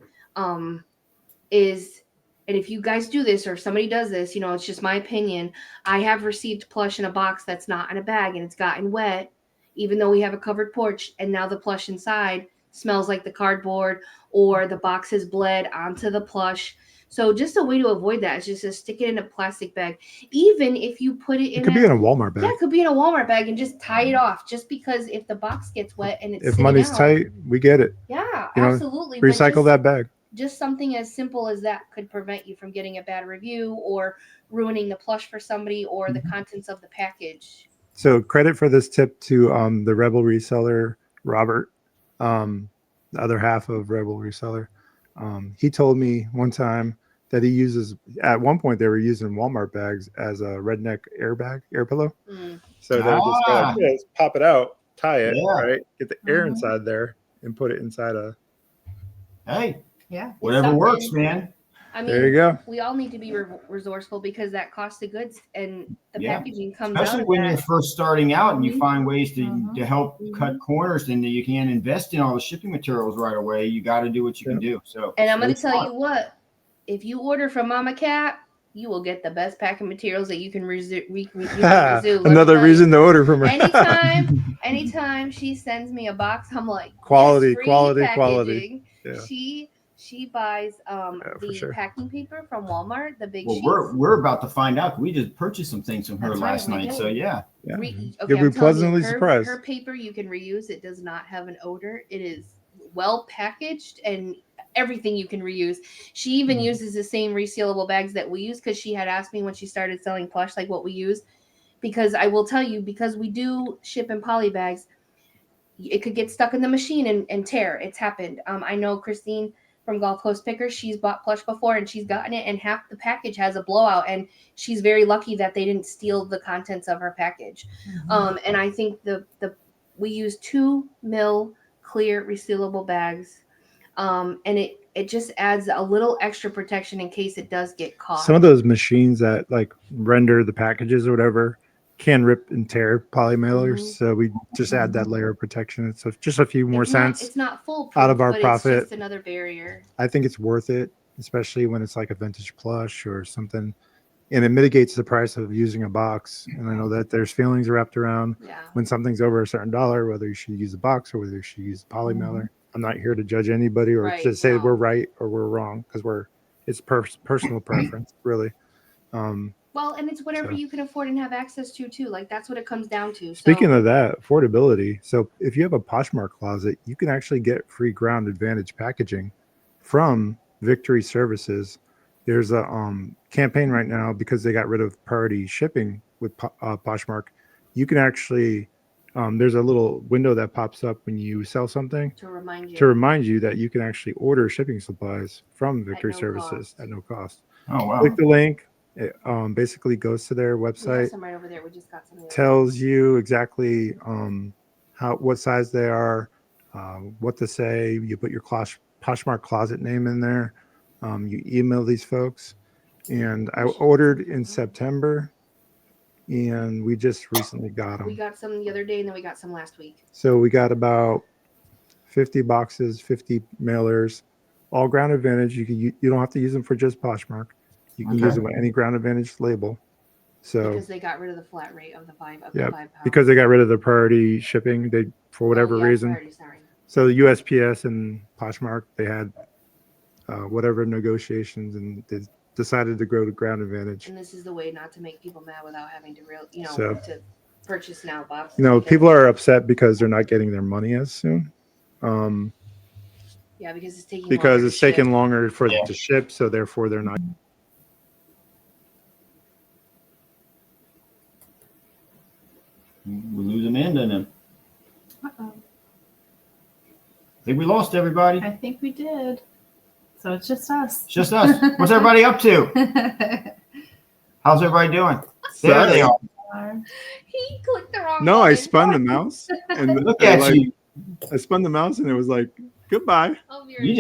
is, and if you guys do this or if somebody does this, it's just my opinion. I have received plush in a box that's not in a bag and it's gotten wet, even though we have a covered porch, and now the plush inside smells like the cardboard, or the box has bled onto the plush. So just a way to avoid that is just to stick it in a plastic bag. Even if you put it in, it could be in a Walmart bag. Yeah, it could be in a Walmart bag, and just tie it off. Just because if the box gets wet and it's if money's tight, we get it. Yeah, absolutely. Recycle that bag. Just something as simple as that could prevent you from getting a bad review or ruining the plush for somebody or the contents of the package. So credit for this tip to the Rebel Reseller, Robert, the other half of Rebel Reseller. He told me one time that he uses, at one point they were using Walmart bags as a redneck air pillow. So they would just go like this, pop it out, tie it, right? Get the air inside there and put it inside a... Hey, yeah, whatever works, man. I mean, there you go. We all need to be resourceful, because that cost of goods and the packaging comes especially out when of you're that. first starting out and you find ways to help cut corners, and that you can't invest in all the shipping materials right away. You got to do what you can do. So, and I'm going to tell you what, if you order from Mama Cat, you will get the best packing materials that you can Another reason to order from her. Anytime she sends me a box, I'm like, quality. Yeah. She buys the packing paper from Walmart, the big sheets. We're about to find out. We just purchased some things from her last night. So you'll be pleasantly surprised. Her paper you can reuse. It does not have an odor. It is well packaged, and everything you can reuse. She even uses the same resealable bags that we use, because she had asked me when she started selling plush like what we use. Because I will tell you, because we do ship in poly bags, it could get stuck in the machine and tear. It's happened. I know Christine from Gulf Coast Pickers, she's bought plush before and she's gotten it, and half the package has a blowout, and she's very lucky that they didn't steal the contents of her package. And I think we use 2 mil clear resealable bags, and it just adds a little extra protection in case it does get caught. Some of those machines that like render the packages or whatever can rip and tear poly mailers, so we just add that layer of protection. It's just a few more cents. It's not full out of our profit. It's just another barrier. I think it's worth it, especially when it's like a vintage plush or something, and it mitigates the price of using a box. And I know that there's feelings wrapped around when something's over a certain dollar, whether you should use a box or whether you should use a poly mailer. I'm not here to judge anybody or to say we're right or we're wrong, because it's personal preference, really. Well, and it's whatever you can afford and have access to too. Like, that's what it comes down to. Speaking of that, affordability. So if you have a Poshmark closet, you can actually get free Ground Advantage packaging from Victory Services. There's a campaign right now, because they got rid of priority shipping with Poshmark. You can actually, there's a little window that pops up when you sell something to remind you that you can actually order shipping supplies from Victory Services at no cost. Oh, wow. Click the link. It basically goes to their website, some right over there. We just got some tells you exactly what size they are, what to say. You put your Poshmark closet name in there. You email these folks, and I ordered in September, and we just recently got them. We got some the other day, and then we got some last week. So we got about 50 boxes, 50 mailers, all Ground Advantage. You don't have to use them for just Poshmark. You can use them with any Ground Advantage label. So because they got rid of the flat rate of the 5 pounds. Because they got rid of the priority shipping, they for whatever reason. So the USPS and Poshmark, they had whatever negotiations, and they decided to go to Ground Advantage. And this is the way not to make people mad without having to to purchase now boxes. People are upset because they're not getting their money as soon. Because it's taking longer for them to ship, so therefore they're not. We lose Amanda then. I think we lost everybody. I think we did. So it's just us. It's just us. What's everybody up to? How's everybody doing? There they are. He clicked the wrong No, I button. spun the mouse and Look at like, you. I spun the mouse and it was like, goodbye. I'll be You right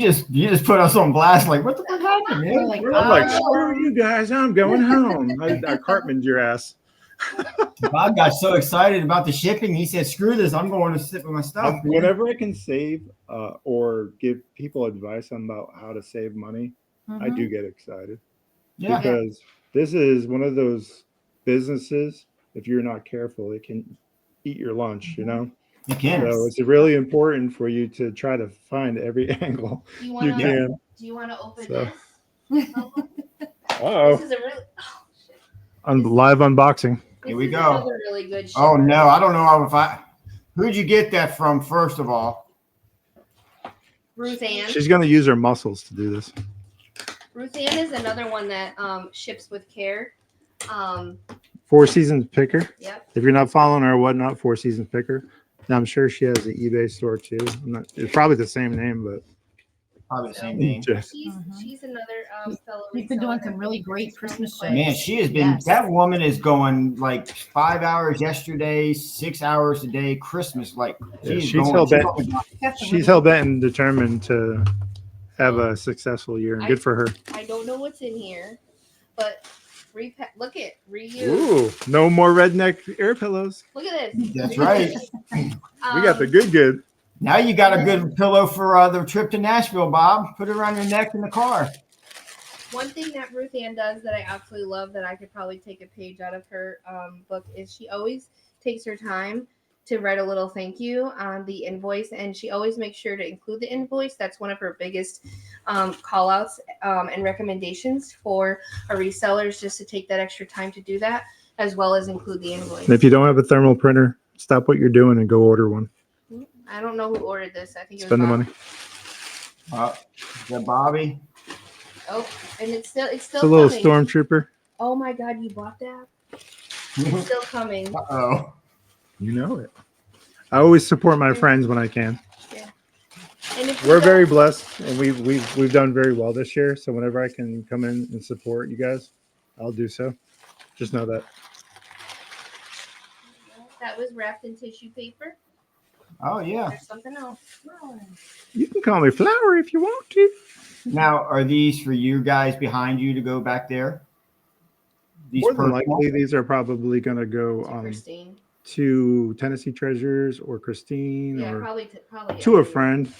just put us on blast. Like, what the fuck happened, man? We're like, I'm like, screw you guys, I'm going home. I Cartmaned your ass. Bob got so excited about the shipping. He said, screw this. I'm going to sit with my stuff. Whenever I can save or give people advice on about how to save money, I do get excited. Yeah. Because this is one of those businesses, if you're not careful, it can eat your lunch, you know? You can. So it's really important for you to try to find every angle Do you you want to? can. Do you want to open So. this? Uh-oh. This is a really. Oh, shit. Live unboxing. Here we This is go. another really good. Oh, shipper. no. I don't know if I. Who'd you get that from, first of all? Ruth Ann. She's going to use her muscles to do this. Ruth Ann is another one that ships with care. Four Seasons Picker. Yep. If you're not following her or whatnot, Four Seasons Picker. Now, I'm sure she has an eBay store too. It's probably the same name, but Probably the same name. She's another fellow. You've been doing reseller. some really great Christmas shows. Man, she has been, Yes. that woman is going like 5 hours yesterday, 6 hours a day, Christmas. Like, Yeah, she's she's going. hell-bent. She's hell bent and determined to have a successful year, and good for her. I don't know what's in here, but look at reuse. Ooh, no more redneck air pillows. Look at this. That's right. We got the good. Now you got a good pillow for the trip to Nashville, Bob. Put it around your neck in the car. One thing that Ruth Ann does that I absolutely love that I could probably take a page out of her book is she always takes her time to write a little thank you on the invoice, and she always makes sure to include the invoice. That's one of her biggest call outs and recommendations for our resellers, just to take that extra time to do that, as well as include the invoice. And if you don't have a thermal printer, stop what you're doing and go order one. I don't know who ordered this. I think it was Spend the Bob. money. Is that Bobby? Oh, and it's still It's a little coming. stormtrooper. Oh my God, you bought that? It's still coming. Uh-oh. You know it. I always support my friends when I can. And if We're very blessed, and we've done very well this year. So whenever I can come in and support you guys, I'll do so. Just know that. that was wrapped in tissue paper. Oh, yeah. There's something else. You can call me Flower if you want to. Now, are these for you guys behind you to go back there? These More than personal? likely, these are probably going to go Christine. to Tennessee Treasures or Christine Yeah, or probably to a friend.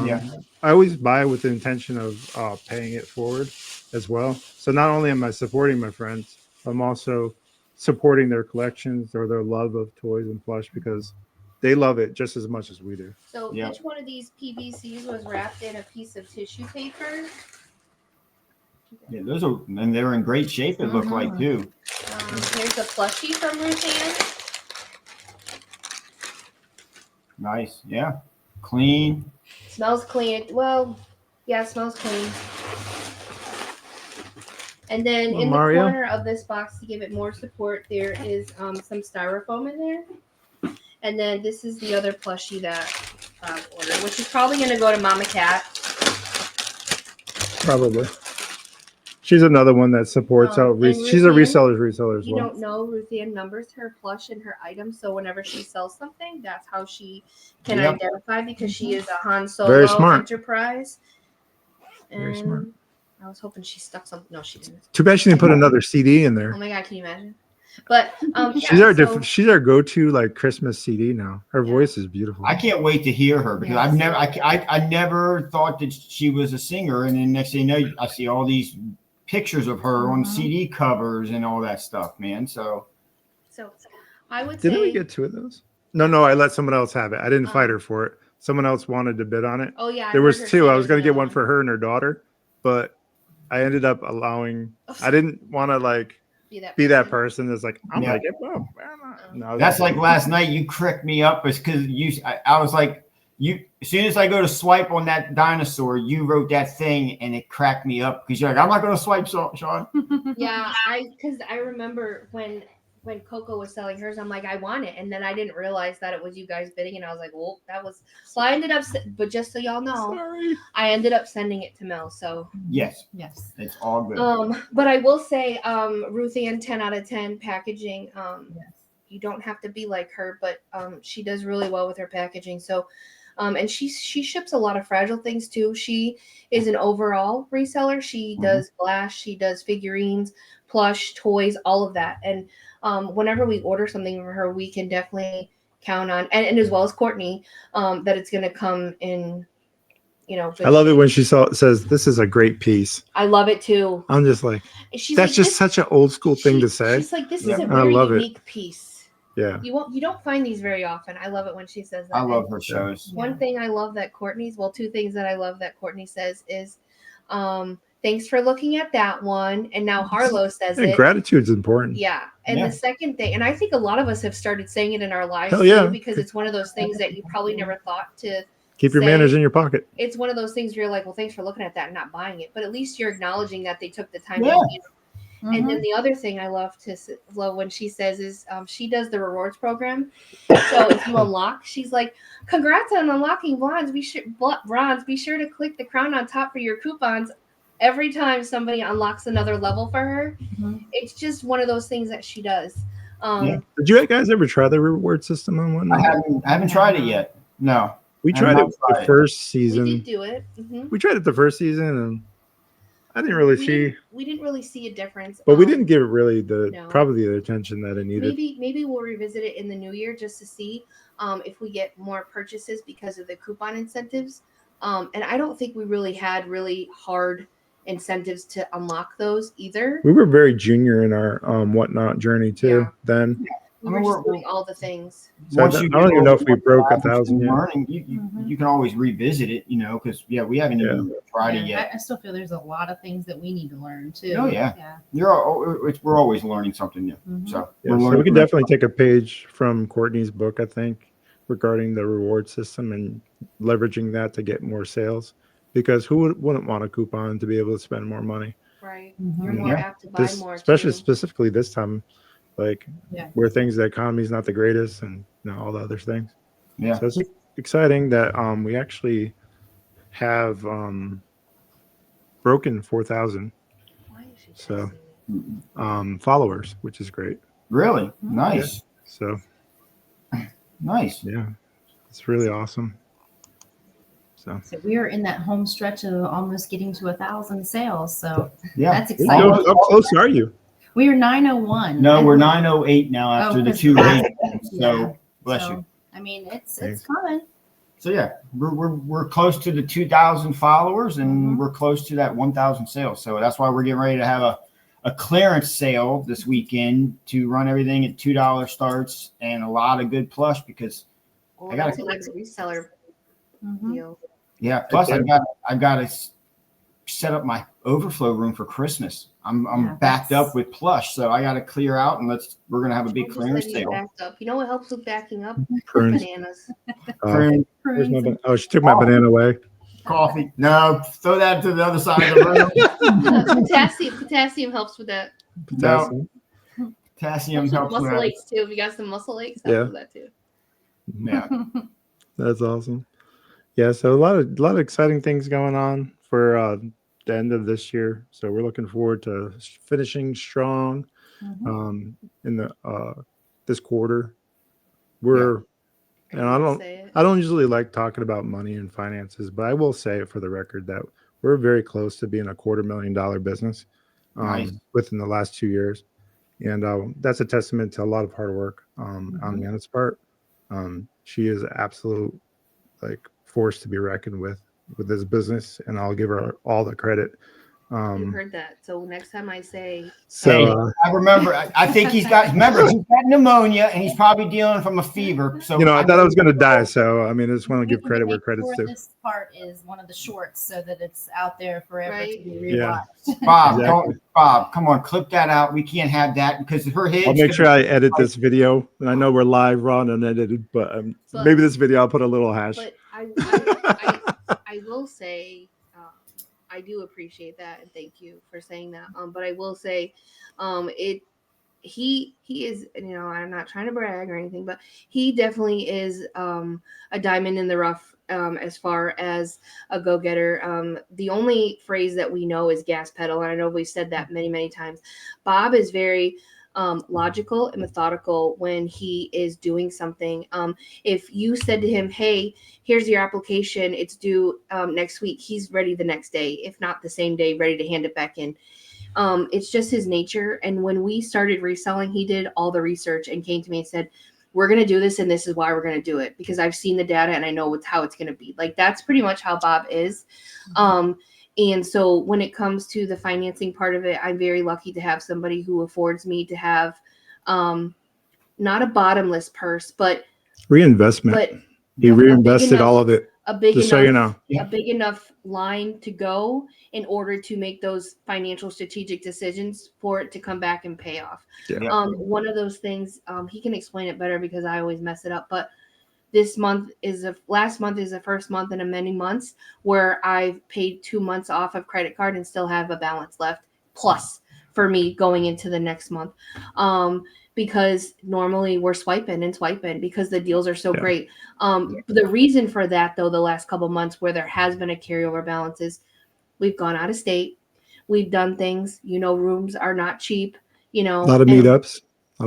Yeah. I always buy with the intention of paying it forward as well. So not only am I supporting my friends, I'm also supporting their collections or their love of toys and plush, because they love it just as much as we do. So Yeah. each one of these PVCs was wrapped in a piece of tissue paper. Yeah, those are, and they're in great shape, it looked like, too. Here's a plushie from Ruth Ann. Nice. Yeah. Clean. Smells clean. Well, yeah, it smells clean. And then Well, in Mario? the corner of this box, to give it more support, there is some styrofoam in there. And then this is the other plushie that ordered, which is probably going to go to Mama Cat. Probably. She's another one that supports out. and She's a Ruth Ann, reseller as You well. don't know, Ruth Ann numbers her plush and her items, so whenever she sells something, that's how she can Yep. identify, because she is a Han Solo Very smart. enterprise. Very And smart. I was hoping she stuck something. No, she didn't. Too bad she didn't put another CD in Oh there. my God, can you imagine? But She's our go-to like Christmas CD now. Her voice is beautiful. I can't wait to hear her, because Yes. I never thought that she was a singer. And then next thing you know, I see all these pictures of her on CD covers and all that stuff, man. So I would Didn't say. we get two of those? No, I let someone else have it. I didn't fight her for it. Someone else wanted to bid on it. Oh yeah, There heard was her two. say I was there's going to get another one for her and her daughter, but I ended up allowing. I didn't want to like be that person that's like, I'm Yeah. like, well, no, that's like last night. You cricked me up because I was like, as soon as I go to swipe on that dinosaur, you wrote that thing and it cracked me up because you're like, I'm not going to swipe, Sean. Yeah, because I remember when when Coco was selling hers, I'm like, I want it, and then I didn't realize that it was you guys bidding, and I was like, well, that was. So I ended up, but just so y'all know, Sorry. I ended up sending it to Mel. So Yes, it's all good. but I will say, Ruth Ann, 10 out of 10 packaging. Yes. You don't have to be like her, but she does really well with her packaging. So. And she ships a lot of fragile things too. She is an overall reseller. She does glass, she does figurines, plush, toys, all of that. And whenever we order something from her, we can definitely count on, and as well as Courtney, that it's going to come in. I love it when she says, "This is a great piece." I love it too. I'm just like, she's that's like, just such an old school thing to say. She's like, this is a very unique piece. Yeah. You don't find these very often. I love it when she says that. I love her shows. One thing I love that two things that I love that Courtney says is, thanks for looking at that one. And now Harlow says it. Gratitude's important. Yeah. And the second thing, and I think a lot of us have started saying it in our lives too, because it's one of those things that you probably never thought to keep your manners in your pocket. It's one of those things where you're like, well, thanks for looking at that and not buying it. But at least you're acknowledging that they took the time to And then the other thing I love when she says is she does the rewards program. So if you unlock, she's like, congrats on unlocking bronze. Be sure to click the crown on top for your coupons. Every time somebody unlocks another level for her, it's just one of those things that she does. Did you guys ever try the reward system on Whatnot? I haven't tried it yet. No. We tried it the first season. We did do it. We tried it the first season, and I didn't really see. We didn't really see a difference, but we didn't give it really probably the attention that it needed. Maybe we'll revisit it in the new year just to see if we get more purchases because of the coupon incentives. And I don't think we really had really hard incentives to unlock those either. We were very junior in our Whatnot journey too. Then we were just doing all the things. So I don't even know if we broke 1,000 yet. Learning, you can always revisit it, because we haven't even tried it yet. I still feel there's a lot of things that we need to learn too. Oh yeah. We're always learning something new. So we can definitely take a page from Courtney's book, I think, regarding the reward system and leveraging that to get more sales. Because who wouldn't want a coupon to be able to spend more money? Right. You're more apt to buy more. Especially specifically this time. Where the economy is not the greatest and all the other things. Yeah. So it's exciting that we actually have broken 4,000 followers, which is great. Really? Nice. Yeah. So nice. Yeah. It's really awesome. So we are in that home stretch of almost getting to 1,000 sales. So that's exciting. How close are you? We are 901. No, we're 908 now after the 2 8. So bless you. I mean, it's coming. So yeah, we're close to the 2,000 followers, and we're close to that 1,000 sales. So that's why we're getting ready to have a clearance sale this weekend to run everything at $2 starts and a lot of good plush because I got a reseller deal. Yeah, plus I got to set up my overflow room for Christmas. I'm backed up with plush, so I got to clear out, and we're gonna have a big clearance sale. Backed up. You know what helps with backing up? Bananas. Prunes. She took my banana away. Coffee. No, throw that to the other side of the room. Potassium helps with that. Potassium helps with muscle aches too. If you got some muscle aches, helps with that too. Yeah. That's awesome. Yeah, so a lot of exciting things going on for the end of this year. So we're looking forward to finishing strong in the this quarter. And I don't usually like talking about money and finances, but I will say it for the record that we're very close to being a $250,000 business within the last 2 years. And that's a testament to a lot of hard work on Anna's part. She is absolute force to be reckoned with this business, and I'll give her all the credit. You heard that. So next time I say, I remember. I think he's got pneumonia, and he's probably dealing from a fever. So I thought I was going to die. So I mean, I just want to give credit where credit's due. This part is one of the shorts, so that it's out there forever to be rewatched. Yeah. Bob, come on, clip that out. We can't have that because her head. I'll make sure I edit this video. And I know we're live, raw, and unedited, but maybe this video I'll put a little hash. But I will say. I do appreciate that, and thank you for saying that. But I will say, he is, I'm not trying to brag or anything, but he definitely is a diamond in the rough as far as a go-getter. The only phrase that we know is gas pedal, and I know we've said that many times. Bob is very logical and methodical when he is doing something. If you said to him, hey, here's your application, it's due next week, he's ready the next day, if not the same day, ready to hand it back in. It's just his nature. And when we started reselling, he did all the research and came to me and said, we're going to do this, and this is why we're going to do it, because I've seen the data and I know how it's going to be. Like, that's pretty much how Bob is. And so when it comes to the financing part of it, I'm very lucky to have somebody who affords me to have not a bottomless purse, but reinvestment. But he reinvested all of it. A big just enough, so you know. a big enough line to go in order to make those financial strategic decisions for it to come back and pay off. Yeah. One of those things, he can explain it better because I always mess it up, but last month is the first month in many months where I've paid 2 months off of credit card and still have a balance left, plus for me going into the next month. Because normally we're swiping because the deals are so great. The reason for that, though, the last couple months where there has been a carryover balance is we've gone out of state. We've done things, rooms are not cheap, a lot of meetups. A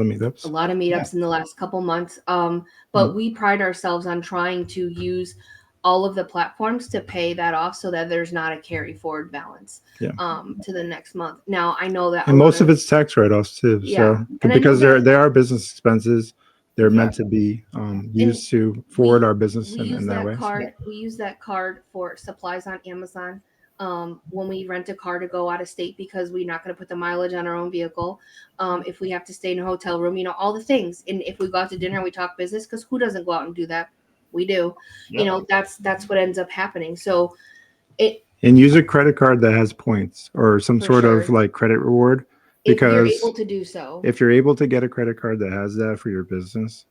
lot of meetups in the last couple months. But we pride ourselves on trying to use all of the platforms to pay that off so that there's not a carry forward balance to the next month. Now I know that, and most of it's tax write-offs too. So because they are business expenses, they're meant to be used to forward our business in that way. We use that card for supplies on Amazon. When we rent a car to go out of state because we're not going to put the mileage on our own vehicle. If we have to stay in a hotel room, all the things. And if we go out to dinner and we talk business, because who doesn't go out and do that? We do. That's what ends up happening. So and use a credit card that has points or some sort of like credit reward, because if you're able to do so. If you're able to get a credit card that has that for your business,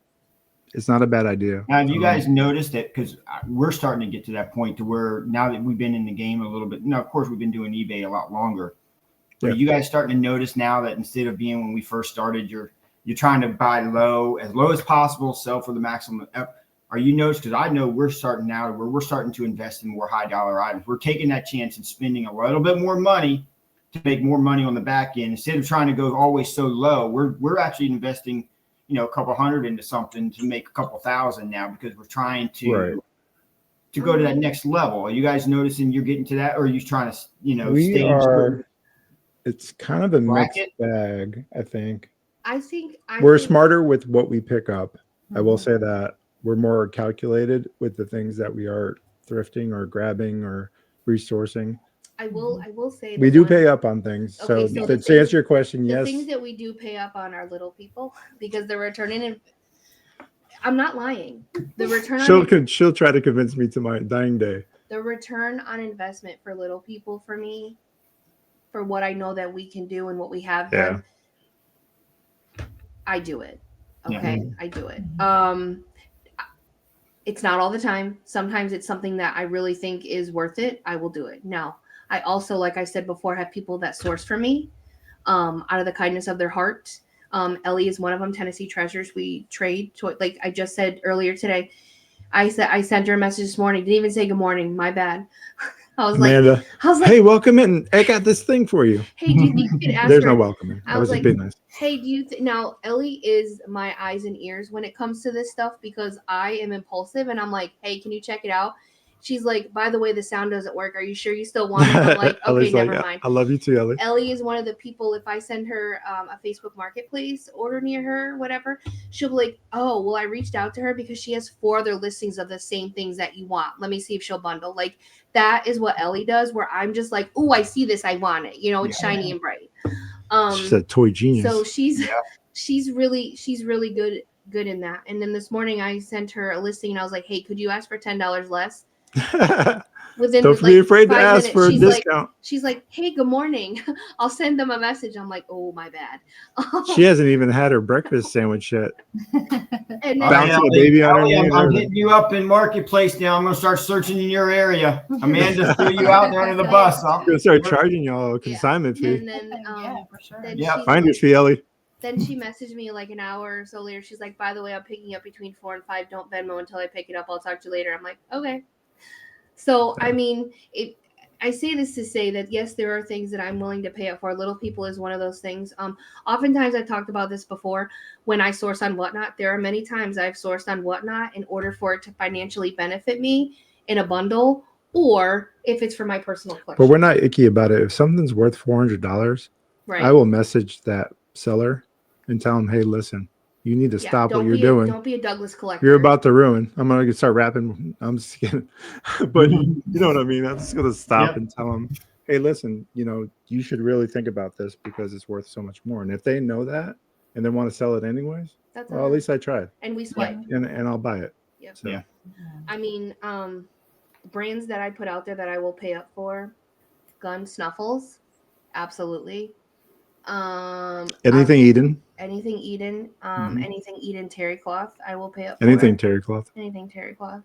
it's not a bad idea. Now, have you guys noticed it? Because we're starting to get to that point to where now that we've been in the game a little bit, of course, we've been doing eBay a lot longer. But are you guys starting to notice now that instead of being when we first started, you're trying to buy low as possible, sell for the maximum? Are you noticed? Because I know we're starting now where we're starting to invest in more high dollar items. We're taking that chance and spending a little bit more money to make more money on the back end instead of trying to go always so low. We're actually investing, a couple hundred into something to make a couple thousand now because we're trying to go to that next level. Are you guys noticing you're getting to that, or are you trying to, it's kind of a mixed bag, I think. I think we're smarter with what we pick up. I will say that we're more calculated with the things that we are thrifting or grabbing or resourcing. I will say we do pay up on things. So to answer your question, yes. The things that we do pay up on are little people because the return in. I'm not lying. The return. She'll try to convince me to my dying day. The return on investment for little people, for me, for what I know that we can do and what we have done, I do it. Okay, I do it. It's not all the time. Sometimes it's something that I really think is worth it. I will do it. Now, I also, like I said before, have people that source for me out of the kindness of their heart. Ellie is one of them. Tennessee Treasures. We trade. Like I just said earlier today, I sent her a message this morning. Didn't even say good morning. My bad. I was Amanda, like, hey, welcome in. I got this thing for you. Hey, do you think you could ask There's her? No welcoming. I was like, just being nice. Hey, do you now Ellie is my eyes and ears when it comes to this stuff because I am impulsive and I'm like, hey, can you check it out? She's like, by the way, the sound doesn't work. Are you sure you still want it? I'm like, okay, never mind. I love you too, Ellie. Ellie is one of the people, if I send her a Facebook Marketplace order near her, whatever, she'll be like, oh, well, I reached out to her because she has 4 other listings of the same things that you want. Let me see if she'll bundle. Like, that is what Ellie does, where I'm just like, oh, I see this. I want it. It's shiny and bright. She's a toy genius. So she's really good in that. And then this morning I sent her a listing and I was like, hey, could you ask for $10 less? Don't be afraid to ask for a discount. She's like, hey, good morning. I'll send them a message. I'm like, oh, my bad. She hasn't even had her breakfast sandwich yet. And bouncing a baby on her knee. I'm hitting you up in Marketplace now. I'm going to start searching in your area. Amanda threw you out there under the bus. I'm going to start charging y'all a consignment fee. And then, for sure. Finder's fee, Ellie. then she messaged me like an hour or so later. She's like, by the way, I'm picking up between 4 and 5. Don't Venmo until I pick it up. I'll talk to you later. I'm like, okay. So, I mean, I say this to say that, yes, there are things that I'm willing to pay up for. Little People is one of those things. Oftentimes, I've talked about this before. When I source on Whatnot, there are many times I've sourced on Whatnot in order for it to financially benefit me in a bundle, or if it's for my personal collection. But we're not icky about it. If something's worth $400, right. I will message that seller and tell them, hey, listen, you need to stop what you're doing. Don't be a Douglas collector. You're about to ruin. I'm going to start rapping. I'm just kidding. But you know what I mean? I'm just going to stop and tell them, hey, listen, you should really think about this because it's worth so much more. And if they know that and they want to sell it anyways, well, at least I tried. And we swipe. And I'll buy it. Yep. So. Yeah. I mean, brands that I put out there that I will pay up for, Gun Snuffles, absolutely. Anything Eden. Anything Eden. Anything Eden terry cloth, I will pay up for. Anything terry cloth. Anything terry cloth.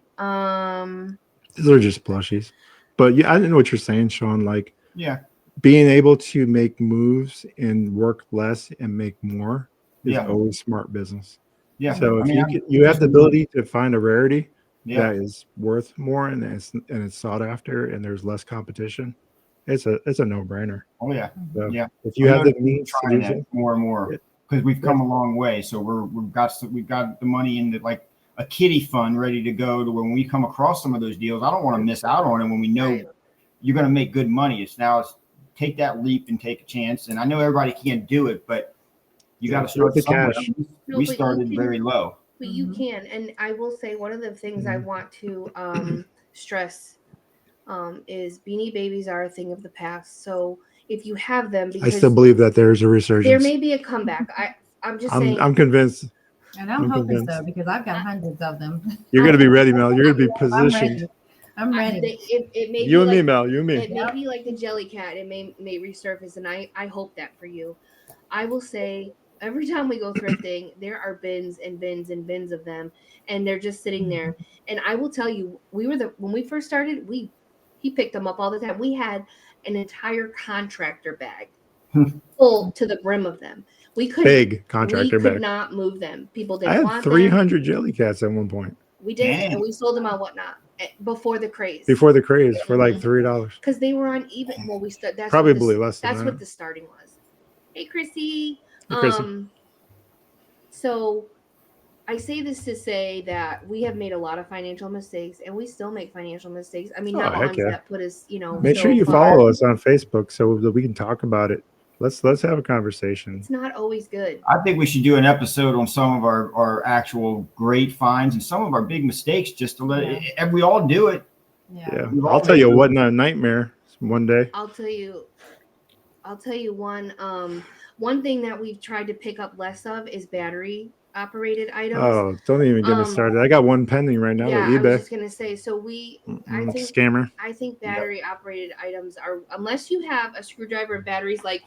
These are just plushies. But yeah, I know what you're saying, Sean. Like, being able to make moves and work less and make more is always smart business. Yeah. So if you have the ability to find a rarity that is worth more and it's sought after and there's less competition, it's a no-brainer. Oh yeah. So if you have the means to do that more and more, because we've come a long way. So we've got the money in like a kitty fund ready to go to when we come across some of those deals. I don't want to miss out on it when we know you're going to make good money. It's take that leap and take a chance. And I know everybody can't do it, but you got to start the cash. We started very low. But you can. And I will say one of the things I want to stress is Beanie Babies are a thing of the past. So if you have them, because I still believe that there's a resurgence. There may be a comeback. I'm just saying. I'm convinced. And I'm hoping so because I've got hundreds of them. You're going to be ready, Mel. You're going to be positioned. I'm ready. It may you be and me, Mel. You and me. It may be like the jelly cat. It may resurface, and I hope that for you. I will say every time we go thrifting, there are bins and bins and bins of them, and they're just sitting there. And I will tell you, when we first started, he picked them up all the time. We had an entire contractor bag full to the brim of them. We could not move them. People didn't want them. I had 300 jelly cats at one point. We did, and we sold them on Whatnot before the craze. For like $3. Because they were on eBay. Well, that's probably less. That's what the starting was. Hey, Chrissy. Hey, Chrissy. So I say this to say that we have made a lot of financial mistakes, and we still make financial mistakes. I mean, not ones that put us, Make sure you follow us on Facebook so that we can talk about it. Let's have a conversation. It's not always good. I think we should do an episode on some of our actual great finds and some of our big mistakes, just to let it, and we all do it. Yeah. I'll tell you what, not a nightmare one day. I'll tell you one thing that we've tried to pick up less of is battery operated items. Oh, don't even get me started. I got one pending right now with eBay. I was just gonna say, so scammer. I think battery operated items are, unless you have a screwdriver and batteries like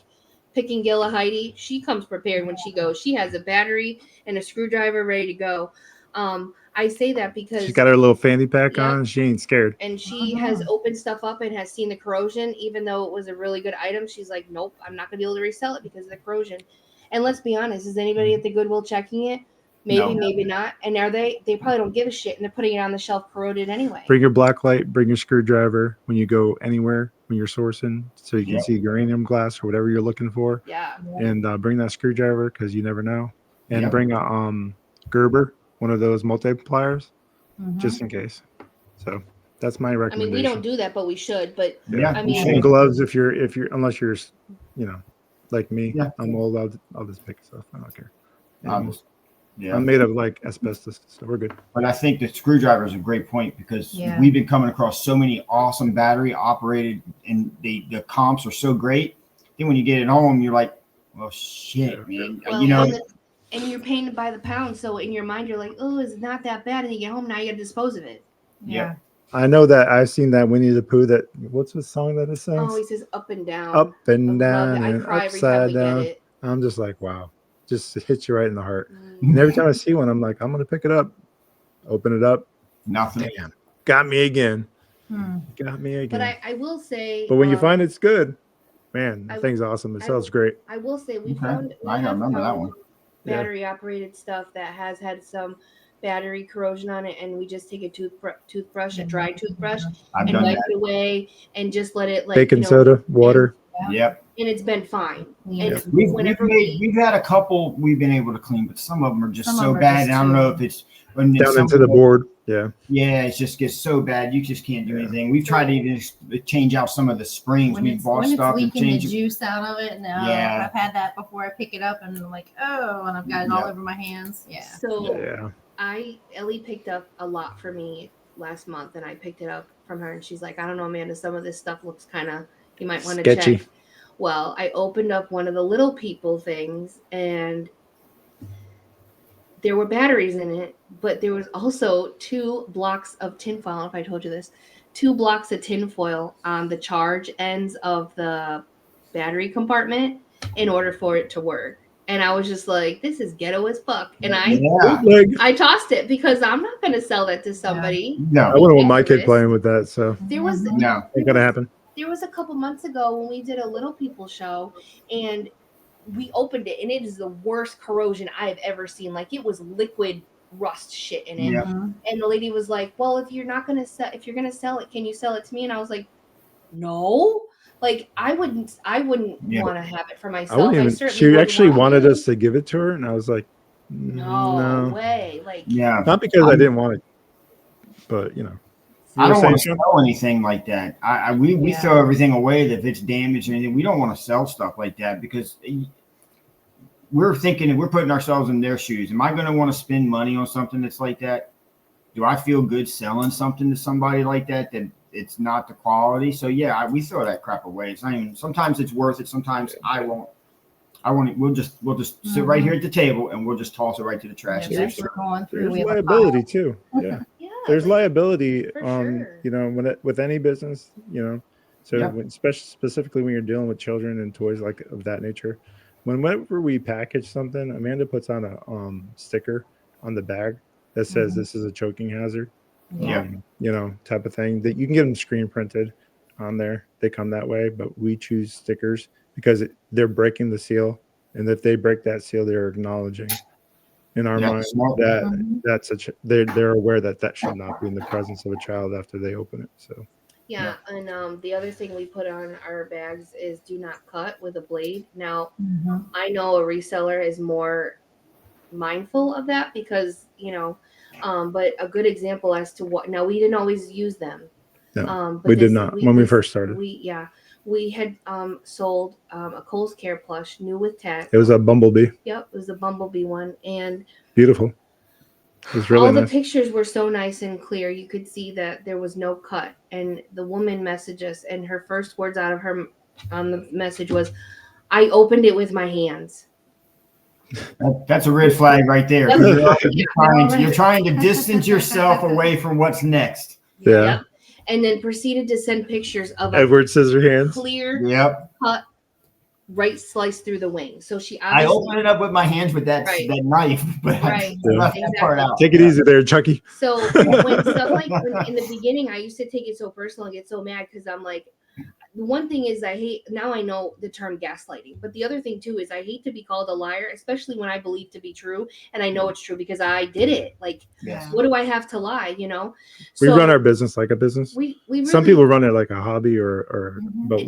Picking Gilla Heidi, she comes prepared when she goes. She has a battery and a screwdriver ready to go. I say that because she's got her little fanny pack on. She ain't scared. And she has opened stuff up and has seen the corrosion, even though it was a really good item. She's like, nope, I'm not gonna be able to resell it because of the corrosion. And let's be honest, is anybody at the Goodwill checking it? Maybe, maybe not. And are they probably don't give a shit, and they're putting it on the shelf corroded anyway. Bring your black light, bring your screwdriver when you go anywhere, when you're sourcing, so you can see uranium glass or whatever you're looking for. Yeah. And bring that screwdriver because you never know. And bring a Gerber, one of those multipliers, just in case. So that's my recommendation. I mean, we don't do that, but we should. But I mean, and gloves if you're unless you're, like me. I'm old. I'll just pick stuff. I don't care. I'm made of like asbestos, so we're good. But I think the screwdriver is a great point because we've been coming across so many awesome battery operated, and the comps are so great. Then when you get it home, you're like, well, shit, man. Well, and you're paying by the pound, so in your mind, you're like, oh, it's not that bad. And you get home, now you got to dispose of it. Yeah. I know that I've seen that Winnie the Pooh. What's the song that it sings? Oh, he says up and down. Up and down and upside every time we down. Get it. I'm just like, wow. Just hits you right in the heart. And every time I see one, I'm like, I'm gonna pick it up, open it up. Nothing. Damn. Got me again. Got me again. But I will say. But when you find it's good, Man, I- that thing's awesome. It I- sells great. I will say we Okay. found I have remember that found one. Yeah. battery operated stuff that has had some battery corrosion on it, and we just take a toothbrush, a dry toothbrush, I've and done wipe that. it away, and just let it Baking soda, water. Yep. and it's been fine. Yeah. And We've had a couple we've been able to clean, but some of them are just Some of so them are bad. just And I don't too- know if it's when Down some into the of them- board. Yeah. Yeah, it just gets so bad you just can't do Yeah. anything. We've tried to even change out some of the springs. When We it's, bought when it's stuff and leaking the changed it. juice out of it, no, Yeah. I've had that before. I pick it up and I'm like, oh, and I've got it all Yeah. over my hands. Yeah. so Yeah. Ellie picked up a lot for me last month, and I picked it up from her, and she's like, I don't know, Amanda, some of this stuff looks kind of, you might want to Sketchy. check. Well, I opened up one of the little people things, and there were batteries in it, but there was also 2 blocks of tinfoil. I don't know if I told you this, 2 blocks of tinfoil on the charge ends of the battery compartment in order for it to work. And I was just like, this is ghetto as fuck. And Yeah. Like, I tossed it because I'm not going to sell that to somebody. I No. wouldn't want my kid Dangerous. playing with that. So There was No. ain't gonna happen. there was a couple months ago when we did a little people show, and we opened it, and it is the worst corrosion I've ever seen. Like, it was liquid rust shit in it. Yeah. Mhm. And the lady was like, well, if you're gonna sell it, can you sell it to me? And I was like, no, like I wouldn't Yeah. want to have it for I myself. wouldn't even. certainly She wouldn't actually want wanted you. us to give it to her, and I was like, No no, way. Like, Yeah. not because I didn't want it, but you know. I You don't were want to saying, sell anything like that. We Yeah. throw everything away that if it's damaged or anything. We don't want to sell stuff like that because we're thinking if we're putting ourselves in their shoes. Am I going to want to spend money on something that's like that? Do I feel good selling something to somebody like that it's not the quality? So yeah, we throw that crap away. It's not even. Sometimes it's worth it. Sometimes I won't. We'll just sit right here at the table and we'll just toss it right to the trash. Yeah, can. we're going through. there's We have a liability too. Yeah. yeah, There's like, liability for sure. you know, with any business, you know. So Yeah. specifically when you're dealing with children and toys like of that nature, whenever we package something, Amanda puts on a sticker on the bag that says Mhm. this is a choking hazard. Yeah. You know, type of thing that you can get them screen printed on there. They come that way, but we choose stickers because they're breaking the seal, and if they break that seal, they're acknowledging in our Yeah, mind smart. that Mhm. that's they're aware that should not be in the presence of a child after they open it. So Yeah, and the other thing we put on our bags is do not cut with a blade. Now, Mhm. I know a reseller is more mindful of that because, but a good example as to what, now we didn't always use them. No, But we did not when we first started. We had sold a Kohl's Care plush, new with tag. It was a bumblebee, Yep, it was a bumblebee one, and beautiful. It was really all the nice. pictures were so nice and clear. You could see that there was no cut. And the woman messaged us, and her first words out of her on the message was, "I opened it with my hands." That's a red flag right there. You're trying to distance yourself away from what's next. Yeah. Yep. And then proceeded to send pictures of a Edward Scissorhands. clear Yep. cut right slice through the wing. So she I obviously opened it up with my hands with that Right. that knife, but Right. I left that part out. Take it easy there, Chucky. So when stuff like in the beginning, I used to take it so personal and get so mad because I'm like, the one thing is I hate, now I know the term gaslighting, but the other thing too is I hate to be called a liar, especially when I believe to be true and I know it's true because I did it. Like, Yes. what do I have to lie? You know, We run our business like a business. we really, Some people run it like a hobby or Mhm. but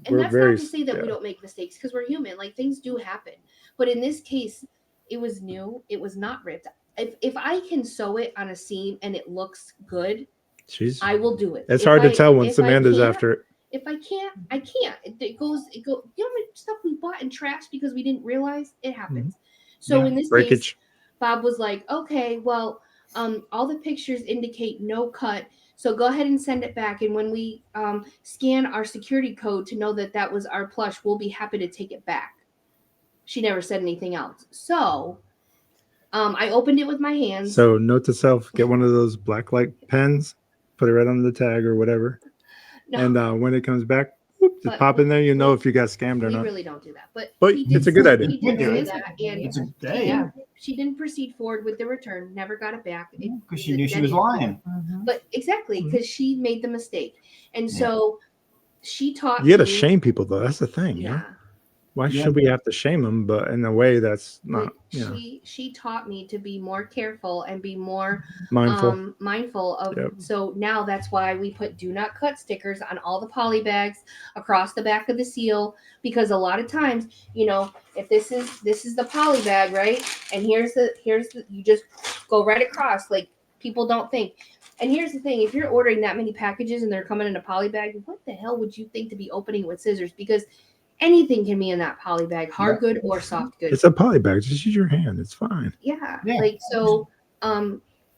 and we're that's very not to say that we yeah. don't make mistakes because we're human. Like, things do happen, but in this case, it was new. It was not ripped. If I can sew it on a seam and it looks good, Jeez. I will do it. It's If hard to I- tell when if I Amanda's can't- after it. If I can't, I can't. It goes. You know, how much stuff we bought and trashed because we didn't realize it happens. So Yeah. in this case, Breakage. Bob was like, "Okay, well, all the pictures indicate no cut, so go ahead and send it back. And when we scan our security code to know that that was our plush, we'll be happy to take it back." She never said anything else. So I opened it with my hands. So note to self, get one of those black light pens, put it right on the tag or whatever. No, And when it comes back, whoop, just But pop in there, you know we- if you got scammed or we not. really don't do that. But he did it's a good say- idea. He did You do say it. that, and It's a she day didn't, she didn't proceed forward with the return. Never got it back. because she knew she was lying. Mhm. But exactly, Mhm. because she made the mistake. And Yeah. so she taught You got to me. shame people though. That's the thing. Yeah. You know? Why should we have to shame them? But in a way that's not. She taught me to be more careful and be more mindful of. Yep. So now that's why we put do not cut stickers on all the poly bags across the back of the seal, because a lot of times, you know, if this is the poly bag, right, and here's the you just go right across, like people don't think. And here's the thing, if you're ordering that many packages and they're coming in a poly bag, what the hell would you think to be opening with scissors? Because anything can be in that poly bag, hard good or soft good. It's a poly bag. Just use your hand. It's fine. Yeah. Like, so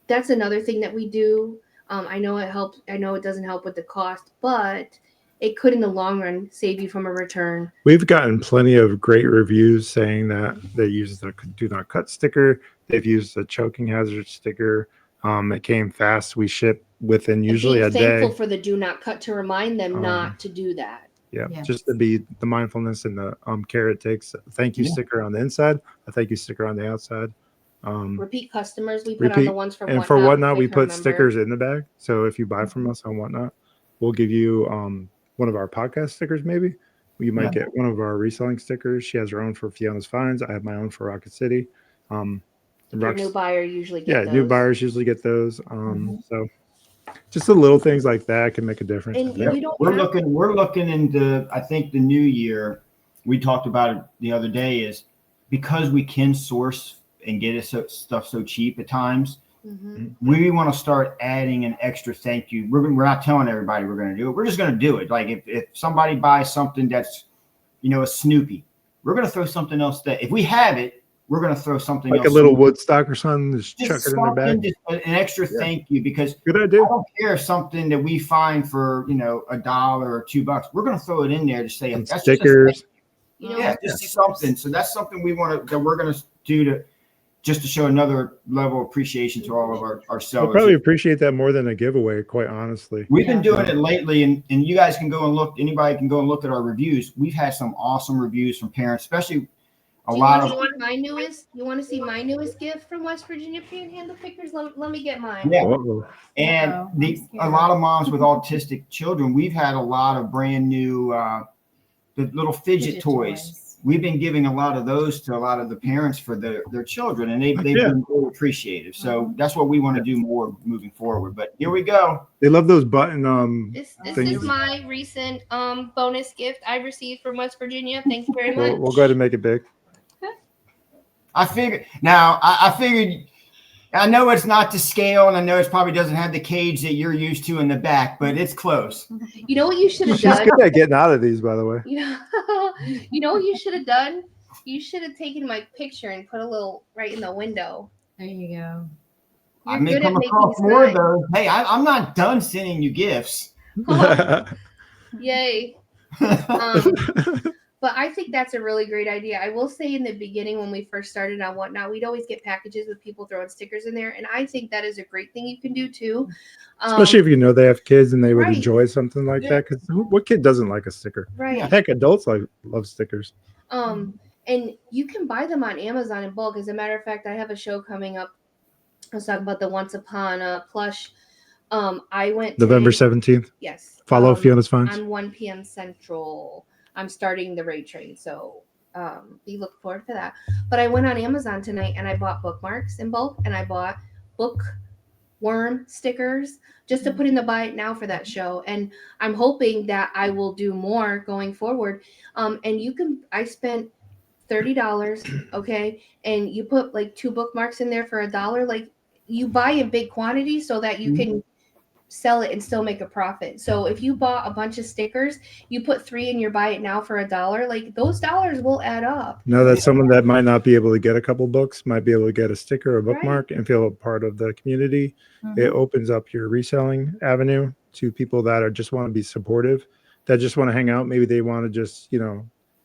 that's another thing that we do. I know it helps. I know it doesn't help with the cost, but it could in the long run save you from a return. We've gotten plenty of great reviews saying that they use the do not cut sticker. They've used the choking hazard sticker. It came fast. We ship within usually a day. Thankful for the do not cut to remind them not to do that. Yeah, just to be the mindfulness and the care it takes. A thank you sticker on the inside, a thank you sticker on the outside. Repeat customers, we put on the ones from and Whatnot. For Whatnot, we put stickers in the bag. So if you buy from us on Whatnot, we'll give you one of our podcast stickers. Maybe you might get one of our reselling stickers. She has her own for Fiona's Finds. I have my own for Rocket City. Your new buyer usually get those. New buyers usually get those. So just the little things like that can make a difference. And we're looking into, I think the new year, we talked about it the other day, is because we can source and get stuff so cheap at times, we want to start adding an extra thank you. We're not telling everybody we're going to do it. We're just going to do it. Like if somebody buys something that's, you know, a Snoopy, we're going to throw something else that if we have it, we're going to throw something like else. A little Woodstock or something, just chuck it in their bag. Just an extra thank you, because good idea. I don't care if something that we find for, you know, $1 or $2, we're going to throw it in there to say that's stickers. Just something. So that's something we're going to do just to show another level of appreciation to all of our sellers. We'll probably appreciate that more than a giveaway, quite honestly. We've been doing it lately, and you guys can go and look. Anybody can go and look at our reviews. We've had some awesome reviews from parents, especially. You want to see my newest gift from West Virginia Panhandle Pickers? Let me get mine. Yeah. And a lot of moms with autistic children, we've had a lot of brand new the little fidget toys. We've been giving a lot of those to a lot of the parents for their children, and they've been very appreciative. So that's what we want to do more moving forward. But here we go. They love those button This is my recent bonus gift I received from West Virginia. Thank you very much. We'll go ahead and make it big. I figured. I know it's not to scale, and I know it probably doesn't have the cage that you're used to in the back, but it's close. You know what you should have done? She's good at getting out of these, by the way. Yeah. You know what you should have done? You should have taken my picture and put a little right in the window. There you go. I may come across more of those. Hey, I'm not done sending you gifts. Yay. But I think that's a really great idea. I will say in the beginning when we first started on Whatnot, we'd always get packages with people throwing stickers in there. And I think that is a great thing you can do too. Especially if you know they have kids and they would enjoy something like that. Because what kid doesn't like a sticker? Right. Heck, adults love stickers. And you can buy them on Amazon in bulk. As a matter of fact, I have a show coming up. I was talking about the Once Upon a Plush. I went November 17th. Yes. Follow Fiona's Finds. On 1 p.m. Central. I'm starting the raid train, so be looking forward to that. But I went on Amazon tonight and I bought bookmarks in bulk, and I bought bookworm stickers just to put in the buy it now for that show. And I'm hoping that I will do more going forward. And I spent $30, okay, and you put like 2 bookmarks in there for $1. Like you buy in big quantities so that you can sell it and still make a profit. So if you bought a bunch of stickers, you put 3 in your buy it now for $1, like those dollars will add up. No, that's someone that might not be able to get a couple books, might be able to get a sticker or a bookmark and feel a part of the community. It opens up your reselling avenue to people that just want to be supportive, that just want to hang out. Maybe they want to just,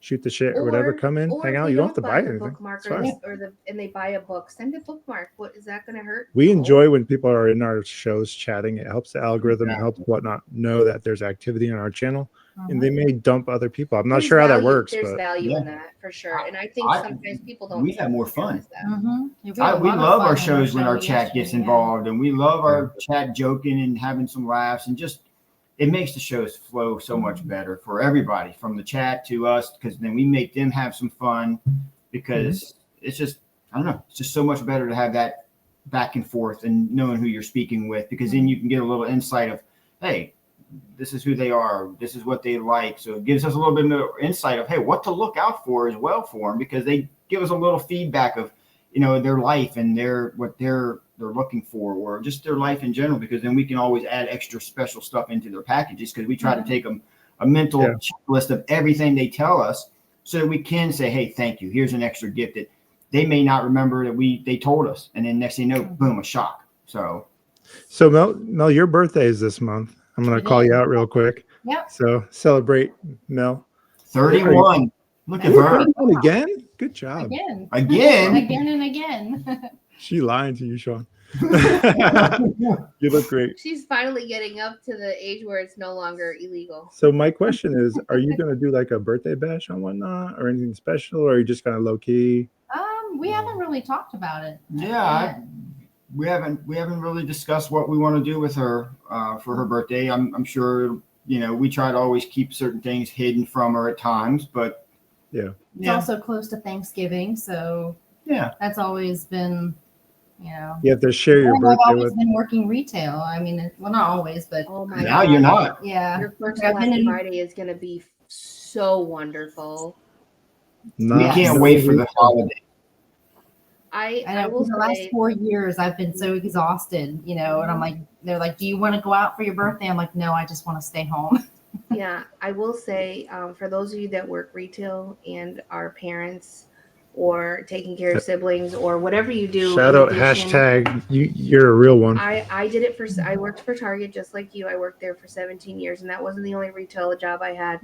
shoot the shit or whatever, come in, hang out. You don't have to buy anything. Bookmark and they buy a book, send a bookmark. What is that going to hurt? We enjoy when people are in our shows chatting. It helps the algorithm, it helps Whatnot know that there's activity on our channel, and they may dump other people. I'm not sure how that works. There's but value in that for sure, and I think sometimes people don't. We have more fun. That. We love our shows when our chat gets involved, and we love our chat joking and having some laughs, and just it makes the shows flow so much better for everybody, from the chat to us, because then we make them have some fun, because it's just, I don't know, it's just so much better to have that back and forth and knowing who you're speaking with, because then you can get a little insight of, hey, this is who they are, this is what they like. So it gives us a little bit more insight of, hey, what to look out for as well for them, because they give us a little feedback of, their life and what they're looking for, or just their life in general, because then we can always add extra special stuff into their packages, because we try to take them a mental checklist of everything they tell us, so that we can say, hey, thank you, here's an extra gift that they may not remember that they told us, and then next thing you know, boom, a shock. So Mel, your birthday is this month. I'm going to call you out real quick. Yep. So celebrate, Mel. 31. Look at her. Again? Good job. Again and again. She lying to you, Sean. You look great. She's finally getting up to the age where it's no longer illegal. So my question is, are you going to do like a birthday bash on Whatnot, or anything special, or are you just kind of low key? We haven't really talked about it. Yeah, we haven't really discussed what we want to do with her for her birthday. I'm sure, we try to always keep certain things hidden from her at times, but it's also close to Thanksgiving, so that's always been, You have to share your birthday. I've always been working retail. I mean, well, not always, but now you're not. Yeah, your first Black Friday is going to be so wonderful. We can't wait for the holiday. I know, for the last 4 years I've been so exhausted, and I'm like, they're like, do you want to go out for your birthday? I'm like, no, I just want to stay home. Yeah, I will say, for those of you that work retail and are parents or taking care of siblings or whatever you do, shout out hashtag you're a real one. I did it I worked for Target just like you. I worked there for 17 years, and that wasn't the only retail job I had.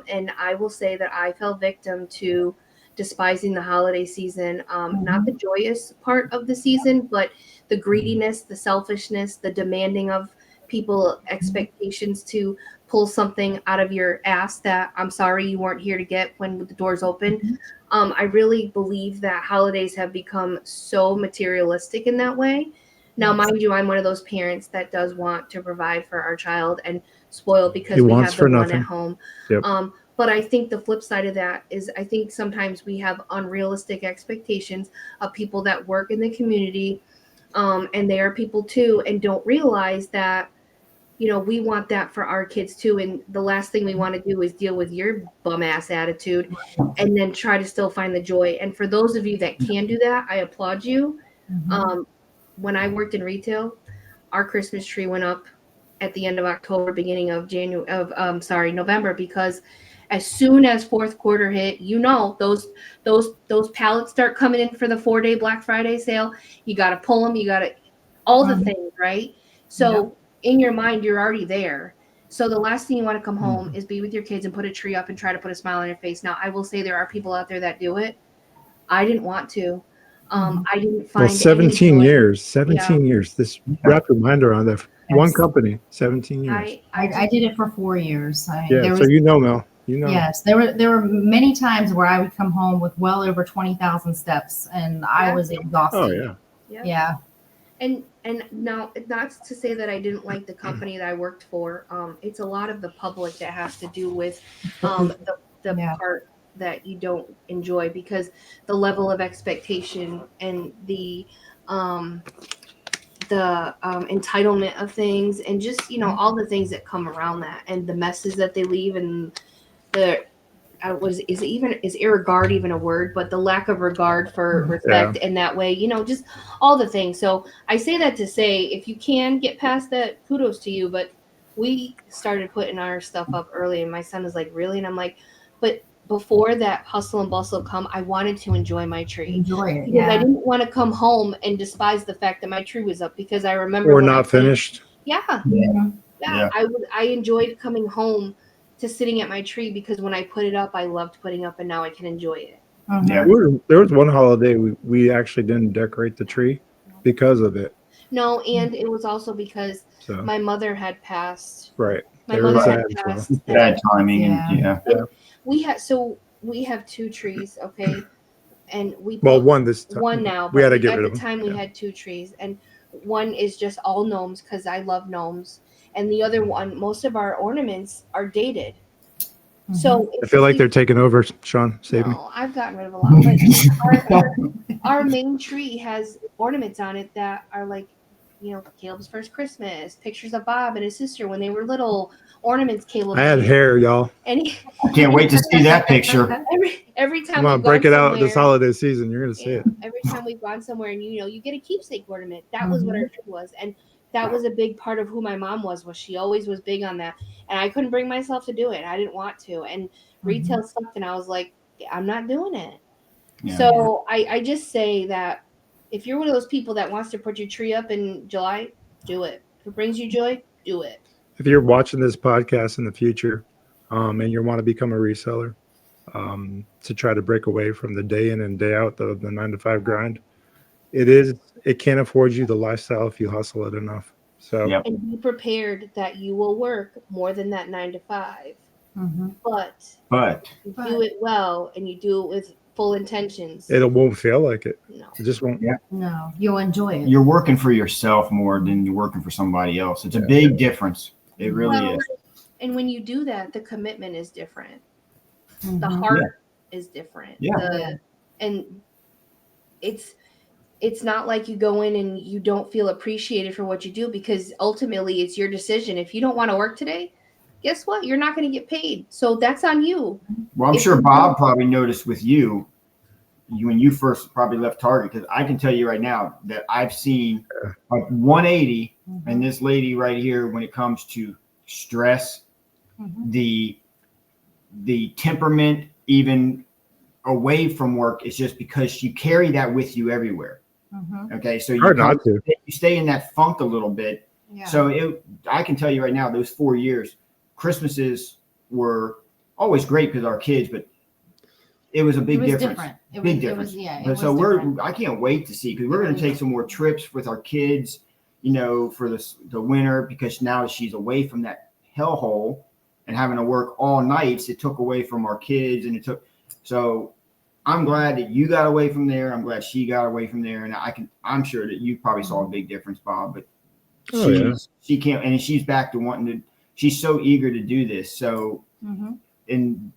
And I will say that I fell victim to despising the holiday season, not the joyous part of the season, but the greediness, the selfishness, the demanding of people, expectations to pull something out of your ass that I'm sorry you weren't here to get when the doors open. I really believe that holidays have become so materialistic in that way. Now, mind you, I'm one of those parents that does want to provide for our child and spoil because we have the one at home. Yep. But I think the flip side of that is I think sometimes we have unrealistic expectations of people that work in the community, and they are people too, and don't realize that, we want that for our kids too. And the last thing we want to do is deal with your bum ass attitude and then try to still find the joy. And for those of you that can do that, I applaud you. When I worked in retail, our Christmas tree went up at the end of October, beginning of November, because as soon as fourth quarter hit, those pallets start coming in for the 4-day Black Friday sale. You got to pull them. You got to all the things, right? So in your mind, you're already there. So the last thing you want to come home is be with your kids and put a tree up and try to put a smile on your face. Now, I will say there are people out there that do it. I didn't want to. I didn't find 17 years. 17 years. This wrap your mind around that. One company, 17 years. I did it for 4 years. So Mel. Yes, there were many times where I would come home with well over 20,000 steps, and I was exhausted. Oh yeah. And now, not to say that I didn't like the company that I worked for. It's a lot of the public that has to do with the part that you don't enjoy, because the level of expectation and the entitlement of things, and just all the things that come around that, and the messes that they leave, and is irregard even a word, but the lack of regard for respect in that way, just all the things. So I say that to say, if you can get past that, kudos to you. But we started putting our stuff up early, and my son is like, really? And I'm like, but before that hustle and bustle come, I wanted to enjoy my tree. Enjoy it. Because I didn't want to come home and despise the fact that my tree was up, because I remember or not finished. I enjoyed coming home to sitting at my tree, because when I put it up, I loved putting up, and now I can enjoy it. There was one holiday we actually didn't decorate the tree because of it. No, and it was also because my mother had passed. Right. My mother had passed. Bad timing. And we have 2 trees, okay, and one this time. One now. We had to get rid of them. At the time, we had 2 trees, and one is just all gnomes, because I love gnomes, And the other one, most of our ornaments are dated. So I feel like they're taking over. Sean, save me. no, I've gotten rid of a lot. But our main tree has ornaments on it that are like, Caleb's first Christmas, pictures of Bob and his sister when they were little, ornaments Caleb I had made. hair, y'all. And I can't wait to see that picture. every time Come on, we've break gone it out this somewhere- holiday season. You're gonna see it. Every time we've gone somewhere and you get a keepsake ornament. That was what our tree was. And that was a big part of who my mom was she always was big on that. And I couldn't bring myself to do it. I didn't want to. And retail sucked, and I was like, I'm not doing it. Yeah. So I just say that if you're one of those people that wants to put your tree up in July, do it. If it brings you joy, do it. If you're watching this podcast in the future, and you want to become a reseller, to try to break away from the day in and day out, the 9-to-5 grind, it can't afford you the lifestyle if you hustle it enough. So Yep. And be prepared that you will work more than that 9-to-5. But you do it well and you do it with full intentions. it won't feel like it. No. It just won't. Yeah. No, you'll enjoy it. You're working for yourself more than you're working for somebody else. It's a big difference. It really is. And when you do that, the commitment is different. The Mhm. heart is different. Yeah. And it's not like you go in and you don't feel appreciated for what you do, because ultimately it's your decision. If you don't want to work today, guess what? You're not going to get paid. So that's on you. Well, I'm sure Bob probably noticed with you when you first probably left Target, because I can tell you right now that I've seen a 180 and this lady right here when it comes to stress, the temperament, even away from work, is just because you carry that with you everywhere. Okay, so you stay in that funk a little bit. Yeah. So I can tell you right now, those 4 years, Christmases were always great because our kids, but it was a big difference. Big difference. I can't wait to see, because we're going to take some more trips with our kids, for the winter, because now she's away from that hellhole and having to work all nights. It took away from our kids, and so I'm glad that you got away from there. I'm glad she got away from there. And I'm sure that you probably saw a big difference, Bob, but she can't, and she's back to she's so eager to do this. So, and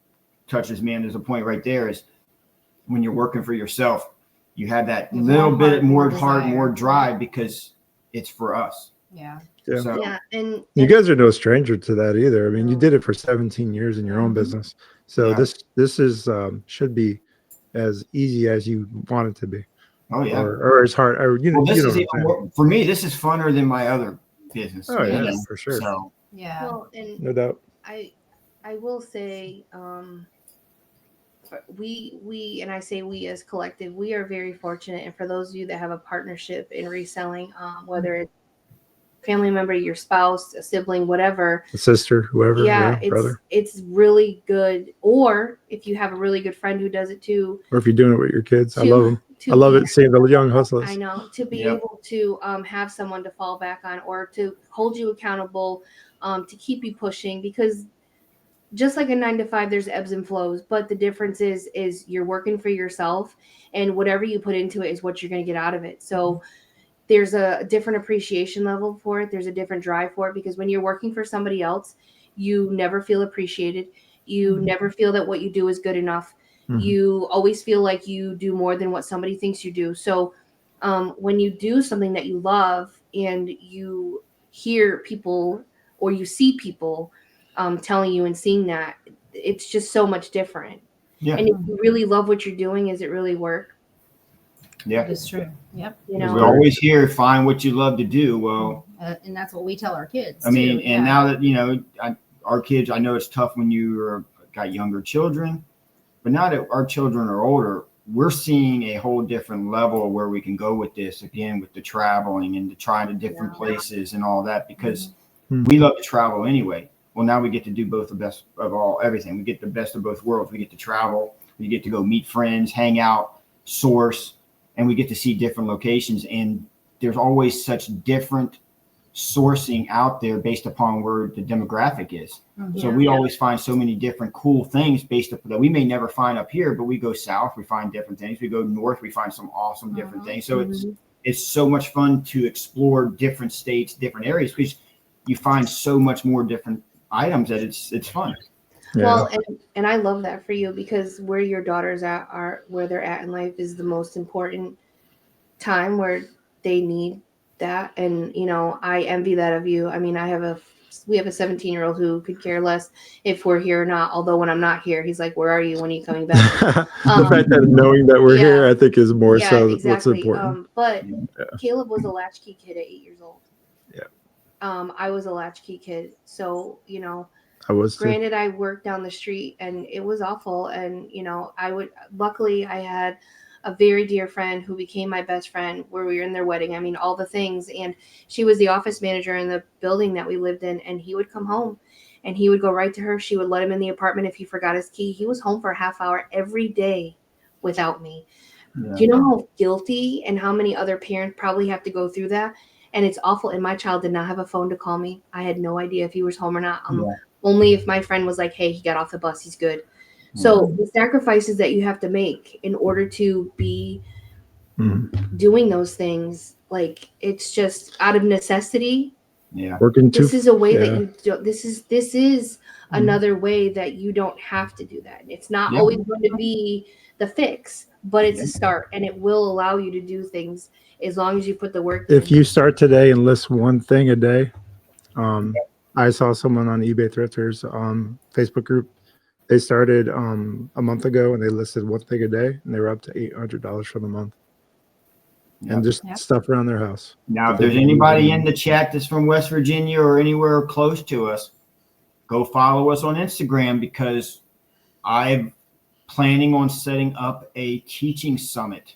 touches me, and there's a point right there is when you're working for yourself, you have that little bit more heart, more drive, because it's for us. Yeah. So, And you guys are no stranger to that either. I mean, you did it for 17 years in your own business. So this is should be as easy as you want it to be. Oh yeah. Or as hard, or for me, this is funner than my other business. Oh yeah, for sure. So, yeah. Well, and no doubt. I will say, we and I say we as collective, we are very fortunate. And for those of you that have a partnership in reselling, whether it's a family member, your spouse, a sibling, whatever, a sister, whoever, brother, it's really good. Or if you have a really good friend who does it too, or if you're doing it with your kids, I love them. I love it seeing the young hustlers. I know, to be able to have someone to fall back on, or to hold you accountable, to keep you pushing, because just like a 9-to-5, there's ebbs and flows, but the difference is you're working for yourself, and whatever you put into it is what you're going to get out of it. So there's a different appreciation level for it. There's a different drive for it, because when you're working for somebody else, you never feel appreciated. You never feel that what you do is good enough. You always feel like you do more than what somebody thinks you do. So when you do something that you love, and you hear people, or you see people telling you and seeing that, it's just so much different. Yeah. And if you really love what you're doing, is it really work? Yeah, It's true. Yep. we always hear, find what you love to do. Well, and that's what we tell our kids. I mean, and now that our kids, I know it's tough when you got younger children, but now that our children are older, we're seeing a whole different level where we can go with this again, with the traveling and the trying to different places and all that, because we love to travel anyway. Well, now we get to do both the best of everything. We get the best of both worlds. We get to travel. We get to go meet friends, hang out, source, and we get to see different locations. And there's always such different sourcing out there based upon where the demographic is. So we always find so many different cool things based upon that we may never find up here, but we go south, we find different things. We go north, we find some awesome different things. So it's so much fun to explore different states, different areas, because you find so much more different items that it's fun. Yeah. Well, and I love that for you, because where your daughters are where they're at in life is the most important time where they need that. And I envy that of you. I mean, we have a 17-year-old who could care less if we're here or not. Although when I'm not here, he's like, "Where are you? When are you coming back?" The fact that knowing that we're here, I think, is more so what's exactly. important. But Caleb was a latchkey kid at 8 years old. Yeah. I was a latchkey kid, so I was too. granted, I worked down the street and it was awful. And, luckily I had a very dear friend who became my best friend, where we were in their wedding. I mean, all the things. And she was the office manager in the building that we lived in. And he would come home and he would go right to her. She would let him in the apartment if he forgot his key. He was home for a half hour every day without me. Yeah. Do you know how guilty and how many other parents probably have to go through that? And it's awful. And my child did not have a phone to call me. I had no idea if he was home or not. Only if my friend was like, "Hey, he got off the bus, he's good." So the sacrifices that you have to make in order to be doing those things, like, it's just out of necessity. Yeah. This is a way that you do. This is another way that you don't have to do that. It's not always going to be the fix, but it's a start, and it will allow you to do things as long as you put the work in. If you start today and list one thing a day, I saw someone on eBay Thrifters Facebook group. They started a month ago and they listed one thing a day, and they were up to $800 for the month. And just stuff around their house. Now, if there's anybody in the chat that's from West Virginia or anywhere close to us, go follow us on Instagram, because I'm planning on setting up a teaching summit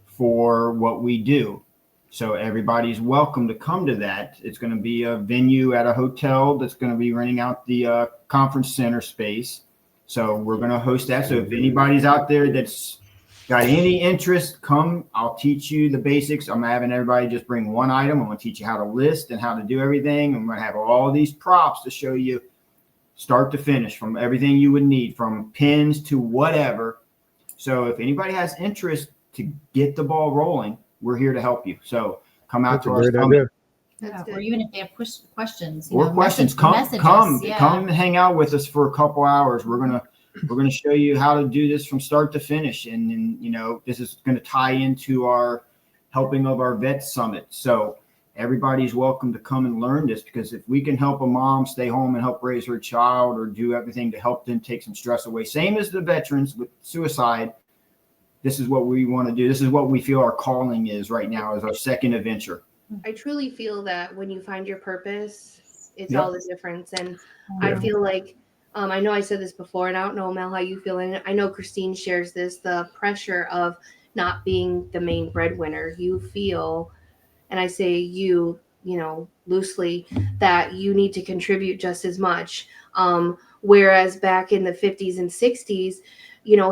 for what we do. So everybody's welcome to come to that. It's going to be a venue at a hotel that's going to be renting out the conference center space. So we're going to host that. So if anybody's out there that's got any interest, come. I'll teach you the basics. I'm having everybody just bring one item. I'm going to teach you how to list and how to do everything. I'm going to have all these props to show you start to finish, from everything you would need, from pins to whatever. So if anybody has interest to get the ball rolling, we're here to help you. So come out to our summit. Or even if they have questions, questions, come and hang out with us for a couple hours. We're gonna show you how to do this from start to finish, and this is going to tie into our helping of our vet summit. So everybody's welcome to come and learn this, because if we can help a mom stay home and help raise her child, or do everything to help them take some stress away, same as the veterans with suicide. This is what we want to do. This is what we feel our calling is right now, as our second adventure. I truly feel that when you find your purpose, it's all the difference. And I feel like, I know I said this before, and I don't know, Mel, how you feel. And I know Christine shares this, the pressure of not being the main breadwinner. You feel, and I say you, loosely, that you need to contribute just as much. Whereas back in the 50s and 60s,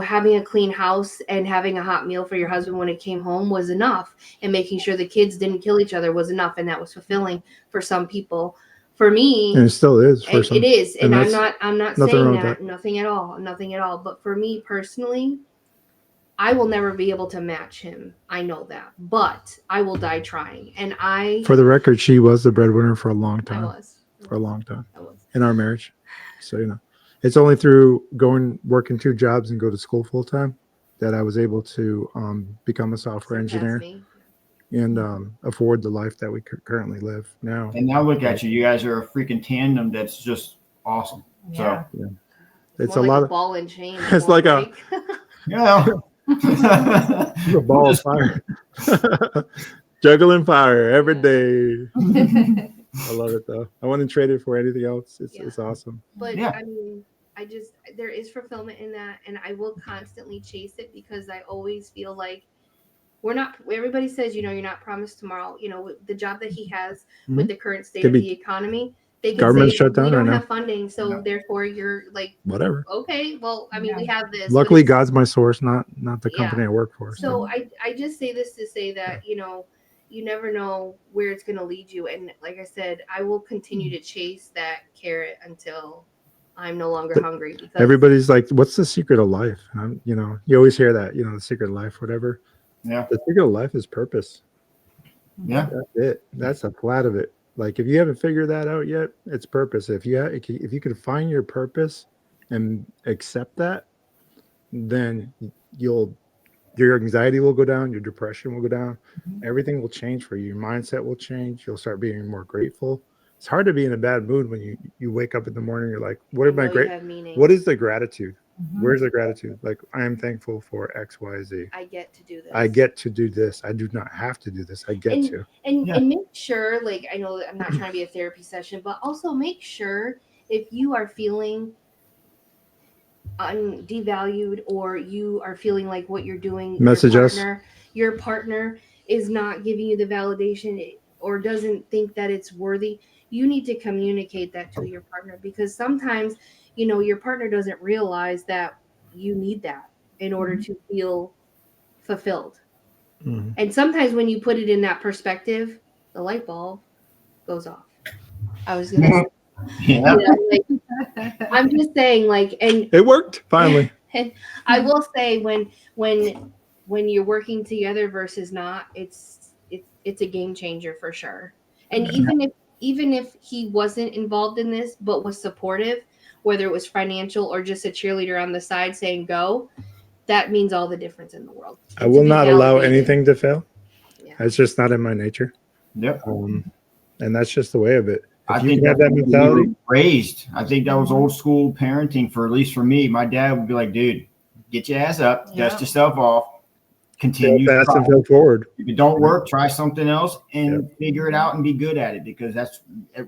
having a clean house and having a hot meal for your husband when it came home was enough, and making sure the kids didn't kill each other was enough. And that was fulfilling for some people. For me, and it still is. For some, it is. And I'm not saying that, nothing at all. But for me personally, I will never be able to match him. I know that, but I will die trying. And for the record, she was the breadwinner for a long time. I was. In our marriage. So, it's only through working 2 jobs and go to school full time that I was able to become a software engineer and afford the life that we currently live now. And now look at you. You guys are a freaking tandem that's just awesome. Yeah. So it's a lot of ball and chain. It's like a a ball of fire. Juggling fire every day. I love it though. I wouldn't trade it for anything else. It's awesome. But I mean, there is fulfillment in that, and I will constantly chase it, because I always feel like everybody says, you're not promised tomorrow. The job that he has with the current state of the economy, they can government say, shut down, we don't right have now. Funding, so therefore you're like, whatever. Okay, well, I mean, we have this. Luckily, God's my source, not the company I work for. So I just say this to say that, you never know where it's going to lead you. And like I said, I will continue to chase that carrot until I'm no longer hungry. Because everybody's like, what's the secret of life? And you always hear that, the secret of life, whatever. Yeah. The secret of life is purpose. Yeah. That's it. That's a flat of it. Like if you haven't figured that out yet, it's purpose. If you can find your purpose and accept that, then your anxiety will go down, your depression will go down, everything will change for you. Your mindset will change. You'll start being more grateful. It's hard to be in a bad mood when you wake up in the morning. You're like, what am I great? What is the gratitude? Where's the gratitude? Like, I am thankful for X, Y, Z. I get to do this. I get to do this. I do not have to do this. I get to. And make sure, like, I know that I'm not trying to be a therapy session, but also make sure if you are feeling devalued or you are feeling like what you're doing, your partner is not giving you the validation or doesn't think that it's worthy, you need to communicate that to your partner, because sometimes, your partner doesn't realize that you need that in order to feel fulfilled. And sometimes when you put it in that perspective, the light bulb goes off. I was gonna say, I'm just saying, like, and it worked finally. And I will say, when you're working together versus not, it's a game changer for sure. And even if he wasn't involved in this but was supportive, whether it was financial or just a cheerleader on the side saying go, that means all the difference in the world. I will not allow anything to fail. Yeah. It's just not in my nature. Yep. And that's just the way of it. I think that mentality raised. I think that was old school parenting, for at least for me. My dad would be like, dude, get your ass up, dust yourself off, continue fast and go forward. If it don't work, try something else and figure it out and be good at it, because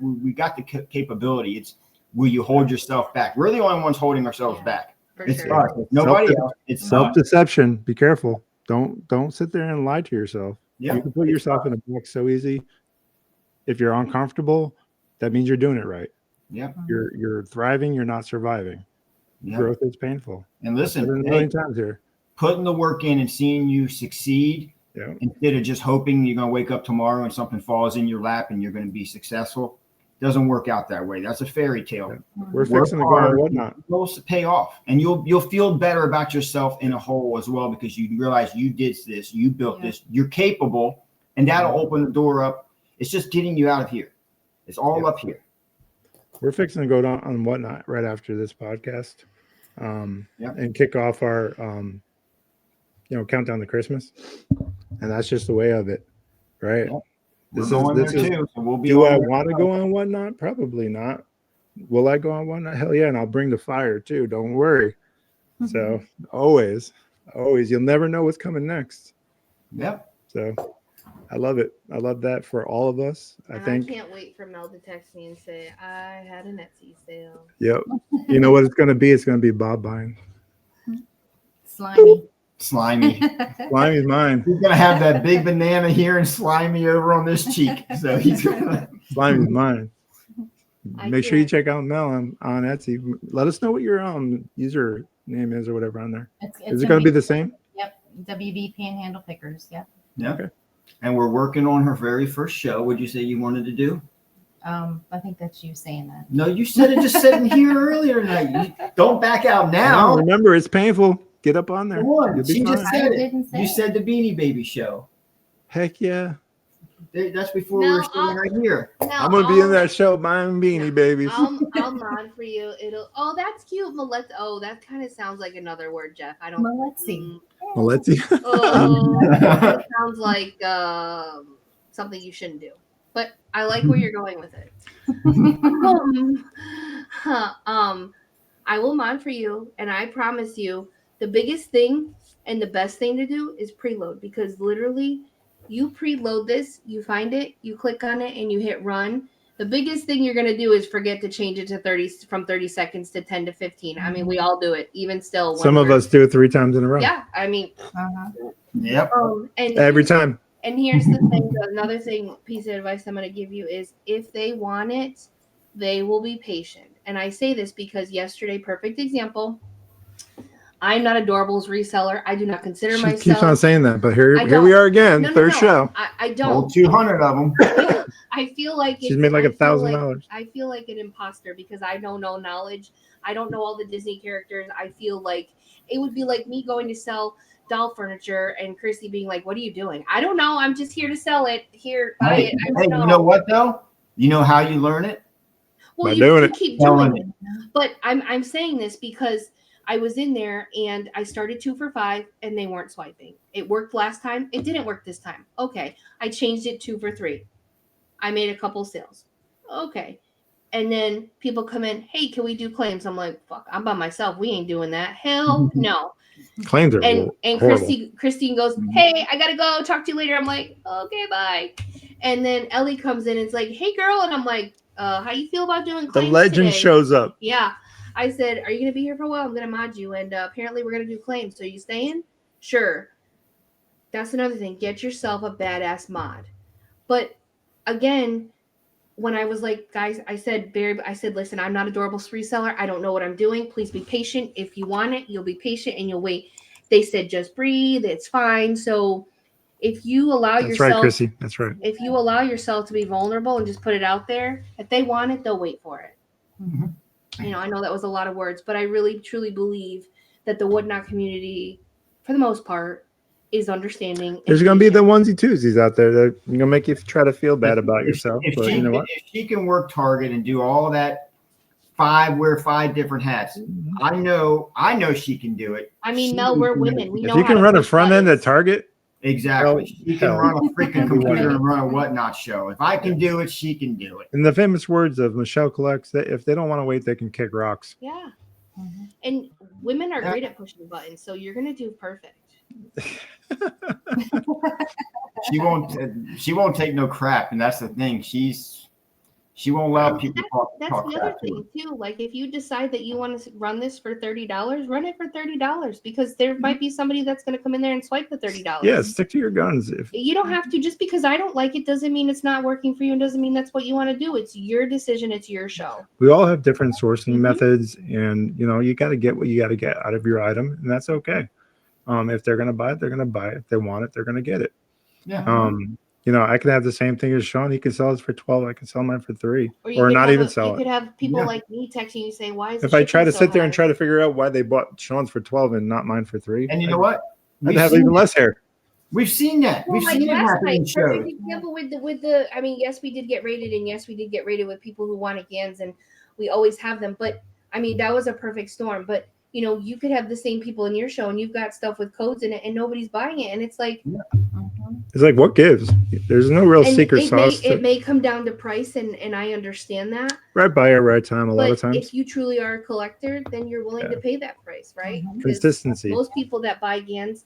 we got the capability. It's, will you hold yourself back? We're the only ones holding ourselves back. It's us. It's nobody else. It's self-deception. Be careful. Don't sit there and lie to yourself. Yeah. You can put yourself in a box so easy. If you're uncomfortable, that means you're doing it right. Yeah. You're thriving, you're not surviving. Growth is painful. And listen, a million times here. Putting the work in and seeing you succeed instead of just hoping you're going to wake up tomorrow and something falls in your lap and you're going to be successful. Doesn't work out that way. That's a fairy tale. We're fixing to go and whatnot. It'll pay off, and you'll feel better about yourself in a whole as well, because you realize you did this, you built this, you're capable, and that'll open the door up. It's just getting you out of here. It's all up here. We're fixing to go down on whatnot right after this podcast, and kick off our countdown to Christmas, and that's just the way of it, right? Yep. This is too, so we'll be. Do I want to go on whatnot? Probably not. Will I go on whatnot? Hell yeah, and I'll bring the fire too. Don't worry. So always, you'll never know what's coming next. Yep. So I love it. I love that for all of us. I can't wait for Mel to text me and say, I had an Etsy sale. Yep. You know what it's going to be? It's going to be Bob buying. Slimy. Slimy. Slimy's mine. He's going to have that big banana here and Slimy over on this cheek. So he's going to. Slimy's mine. Make sure you check out Mel on Etsy. Let us know what your user name is or whatever on there. Is it going to be the same? Yep. WB Panhandle Pickers. Yep. Yeah. Okay. And we're working on her very first show. What'd you say you wanted to do? I think that's you saying that. No, you said it just sitting here earlier tonight. Don't back out now. Remember, it's painful. Get up on there. She just said it. You said the Beanie Baby show. Heck yeah. That's before we were sitting right here. I'm gonna be in that show buying Beanie Babies. I'll nod for you. That's cute. That kind of sounds like another word, Jeff. I don't. Maletsy. That sounds like something you shouldn't do. But I like where you're going with it. I will mod for you, and I promise you, the biggest thing and the best thing to do is preload, because literally, you preload this, you find it, you click on it, and you hit run. The biggest thing you're gonna do is forget to change it to from 30 seconds to 10 to 15. I mean, we all do it, even still. Some of us do it 3 times in a row. Yeah, I mean. Yep. And every time. And here's the thing. Another piece of advice I'm going to give you is, if they want it, they will be patient. And I say this because yesterday, perfect example. I'm not Adorables reseller. I do not consider myself. She keeps on saying that, but here we are again. Third show. I don't. Well, 200 of them. I feel like she's made like $1,000. I feel like an imposter because I don't know knowledge. I don't know all the Disney characters. I feel like it would be like me going to sell doll furniture and Chrissy being like, "What are you doing?" I don't know. I'm just here to sell it. Here, buy it. Hey, you know what though? You know how you learn it? Well, By you doing it. keep Telling doing it. But I'm saying this because I was in there and I started 2 for $5 and they weren't swiping. It worked last time. It didn't work this time. Okay. I changed it 2 for $3. I made a couple sales. Okay. And then people come in, hey, can we do claims? I'm like, fuck, I'm by myself. We ain't doing that. Hell no. Claims are And horrible. Christine goes, hey, I gotta go. Talk to you later. I'm like, okay, bye. And then Ellie comes in and it's like, hey girl, and I'm like, how you feel about doing The claims legend today? shows up. Yeah. I said, are you gonna be here for a while? I'm gonna mod you, and apparently we're gonna do claims. So you staying? Sure. That's another thing. Get yourself a badass mod. But again, when I was like, guys, I said, listen, I'm not a adorable reseller. I don't know what I'm doing. Please be patient. If you want it, you'll be patient and you'll wait. They said, just breathe. It's fine. So if you allow That's right, yourself, Chrissy. That's right. if you allow yourself to be vulnerable and just put it out there, if they want it, they'll wait for it. You know, I know that was a lot of words, but I really truly believe that the Woodknot community, for the most part, is understanding. There's going to be the onesie twosies out there that are going to make you try to feel bad about yourself. But you know what? If she can work Target and do all that, wear 5 different hats. I know she can do it. I mean, Mel, we're women. We know If you can run a front end at Target, exactly. She can run a freaking Hell. computer and run a whatnot show. If I can do it, she can do it. in the famous words of Michelle Collects, that if they don't want to wait, they can kick rocks. Yeah. And women are great at pushing buttons, so you're gonna do perfect. She won't take no crap, and that's the thing. She won't allow people to talk That's the other crap to her. thing too. Like if you decide that you want to run this for $30, run it for $30 because there might be somebody that's going to come in there and swipe the $30. Yeah, stick to your guns. If You don't have to. Just because I don't like it doesn't mean it's not working for you, and doesn't mean that's what you want to do. It's your decision. It's your show. we all have different sourcing methods, and you know you got to get what you got to get out of your item, and that's okay. If they're going to buy it, they're going to buy it. If they want it, they're going to get it. Yeah. You know, I can have the same thing as Sean. He can sell it for 12. I can sell mine for 3, you or could not have even sell You it. could have people like me texting you saying, "Why is If the I try to shipping so sit there and high?" try to figure out why they bought Sean's for 12 and not mine for 3, And you know what? I'd have even less hair. We've seen that. Well, We've like seen it last happen in night, shows. perfect example with the. I mean, yes, we did get rated, and yes, we did get rated with people who wanted GANs, and we always have them. But I mean, that was a perfect storm. But you know, you could have the same people in your show, and you've got stuff with codes in it, and nobody's buying it, and it's like. It's like, what gives? There's no real secret sauce. It may come down to price, and I understand that. Right buyer, right time. A lot of times. If you truly are a collector, then you're willing to pay that price, right? Because Consistency. most people that buy GANs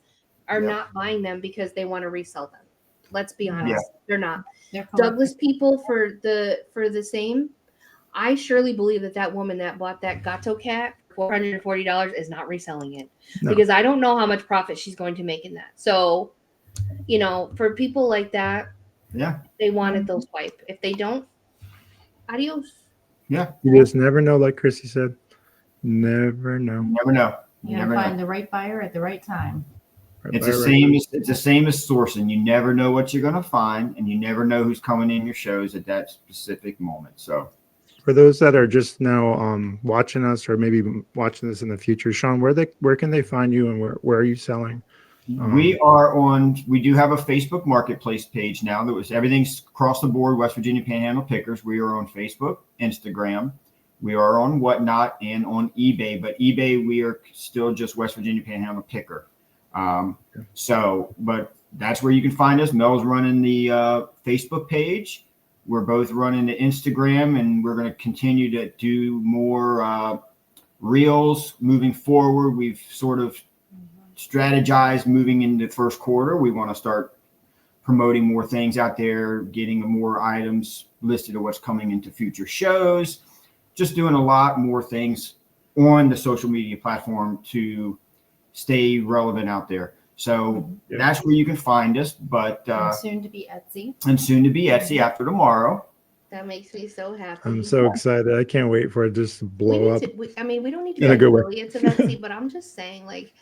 are not buying them because they want to resell them. Let's be honest, they're not. Douglas people for the same. I surely believe that woman that bought that Gato cat for $440 is not reselling it because I don't know how much profit she's going to make in that. So, you know, for people like that, they wanted those swipe. If they don't, adios. Yeah. You just never know, like Chrissy said. Never know. Never know. You gotta find the right buyer at the right time. It's the same as sourcing. You never know what you're gonna find, and you never know who's coming in your shows at that specific moment. So for those that are just now watching us or maybe watching this in the future, Sean, where can they find you, and where are you selling? we do have a Facebook marketplace page now. Everything's across the board. West Virginia Panhandle Pickers. We are on Facebook, Instagram. We are on Whatnot and on eBay, but eBay, we are still just West Virginia Panhandle Picker. But that's where you can find us. Mel's running the Facebook page. We're both running the Instagram, and we're going to continue to do more reels moving forward. We've sort of strategized moving into the first quarter. We want to start promoting more things out there, getting more items listed of what's coming into future shows, just doing a lot more things on the social media platform to stay relevant out there. So that's where you can find us, but soon to be Etsy. And soon to be Etsy after tomorrow. That makes me so happy. I'm so excited. I can't wait for it just to blow up. We don't need to in a be good way. affiliates of Etsy, but I'm just saying, like,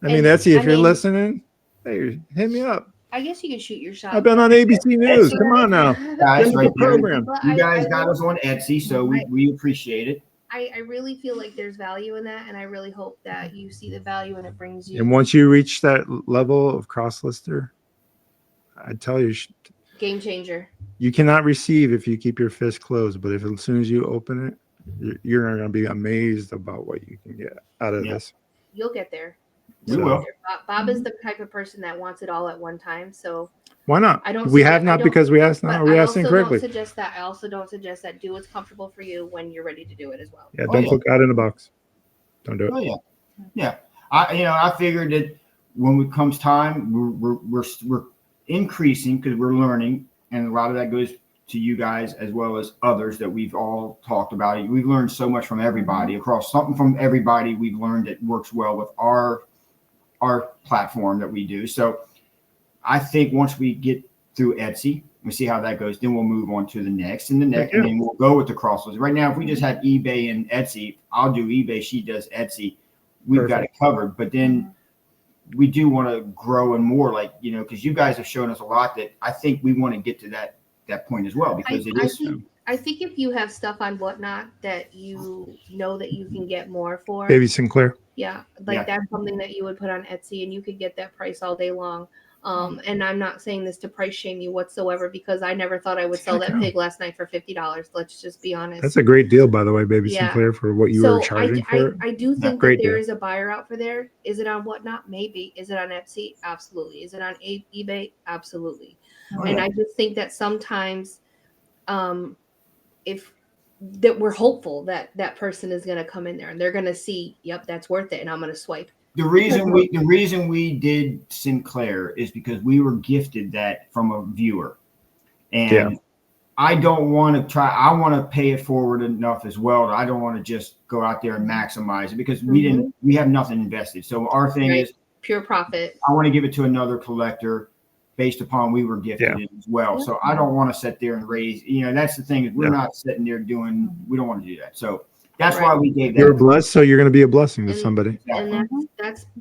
I mean, Etsy, if you're listening, hey, hit me up. I guess you could shoot your shot. I've been on ABC News. Come on now. Guys, right there. Program. You guys got us on Etsy, so we appreciate it. I really feel like there's value in that, and I really hope that you see the value and it brings you. And once you reach that level of cross lister, I tell you, Game changer. You cannot receive if you keep your fist closed, but if as soon as you open it, you're going to be amazed about what you can get out of this. You'll get there. We will. Bob is the type of person that wants it all at one time. So Why not? I don't. We have not because we asked. But Are we I asking also correctly? don't suggest that. I also don't suggest that. Do what's comfortable for you when you're ready to do it as well. Yeah, don't put God in a box. Don't do it. Oh yeah. I figured that when it comes time, we're increasing because we're learning, and a lot of that goes to you guys as well as others that we've all talked about. We've learned so much from everybody across something from everybody. We've learned that works well with our platform that we do. So I think once we get through Etsy, we see how that goes, then we'll move on to the next and the next, and then we'll go with the crosses. Right now, if we just had eBay and Etsy, I'll do eBay, she does Etsy. We've got it covered. But then we do want to grow and more, like, because you guys have shown us a lot that I think we want to get to that point as well, because I think if you have stuff on Whatnot that you know that you can get more for, Baby Sinclair. Yeah, that's something that you would put on Etsy, and you could get that price all day long. And I'm not saying this to price shame you whatsoever, because I never thought I would sell that pig last night for $50. Let's just be honest. That's a great deal, by the way, Baby Sinclair, for what you were charging for it. I do think that there is a buyer out for there. Is it on Whatnot? Maybe. Is it on Etsy? Absolutely. Is it on eBay? Absolutely. And I just think that sometimes, if that we're hopeful that that person is going to come in there and they're going to see, yep, that's worth it, and I'm going to swipe. The reason we did Sinclair is because we were gifted that from a viewer, and I don't want to try. I want to pay it forward enough as well. I don't want to just go out there and maximize it, because we have nothing invested. So our thing is pure profit. I want to give it to another collector based upon we were gifted it as well. So I don't want to sit there and raise, that's the thing, is we're not sitting there we don't want to do that. So that's why we gave that. You're blessed, so you're going to be a blessing to somebody. And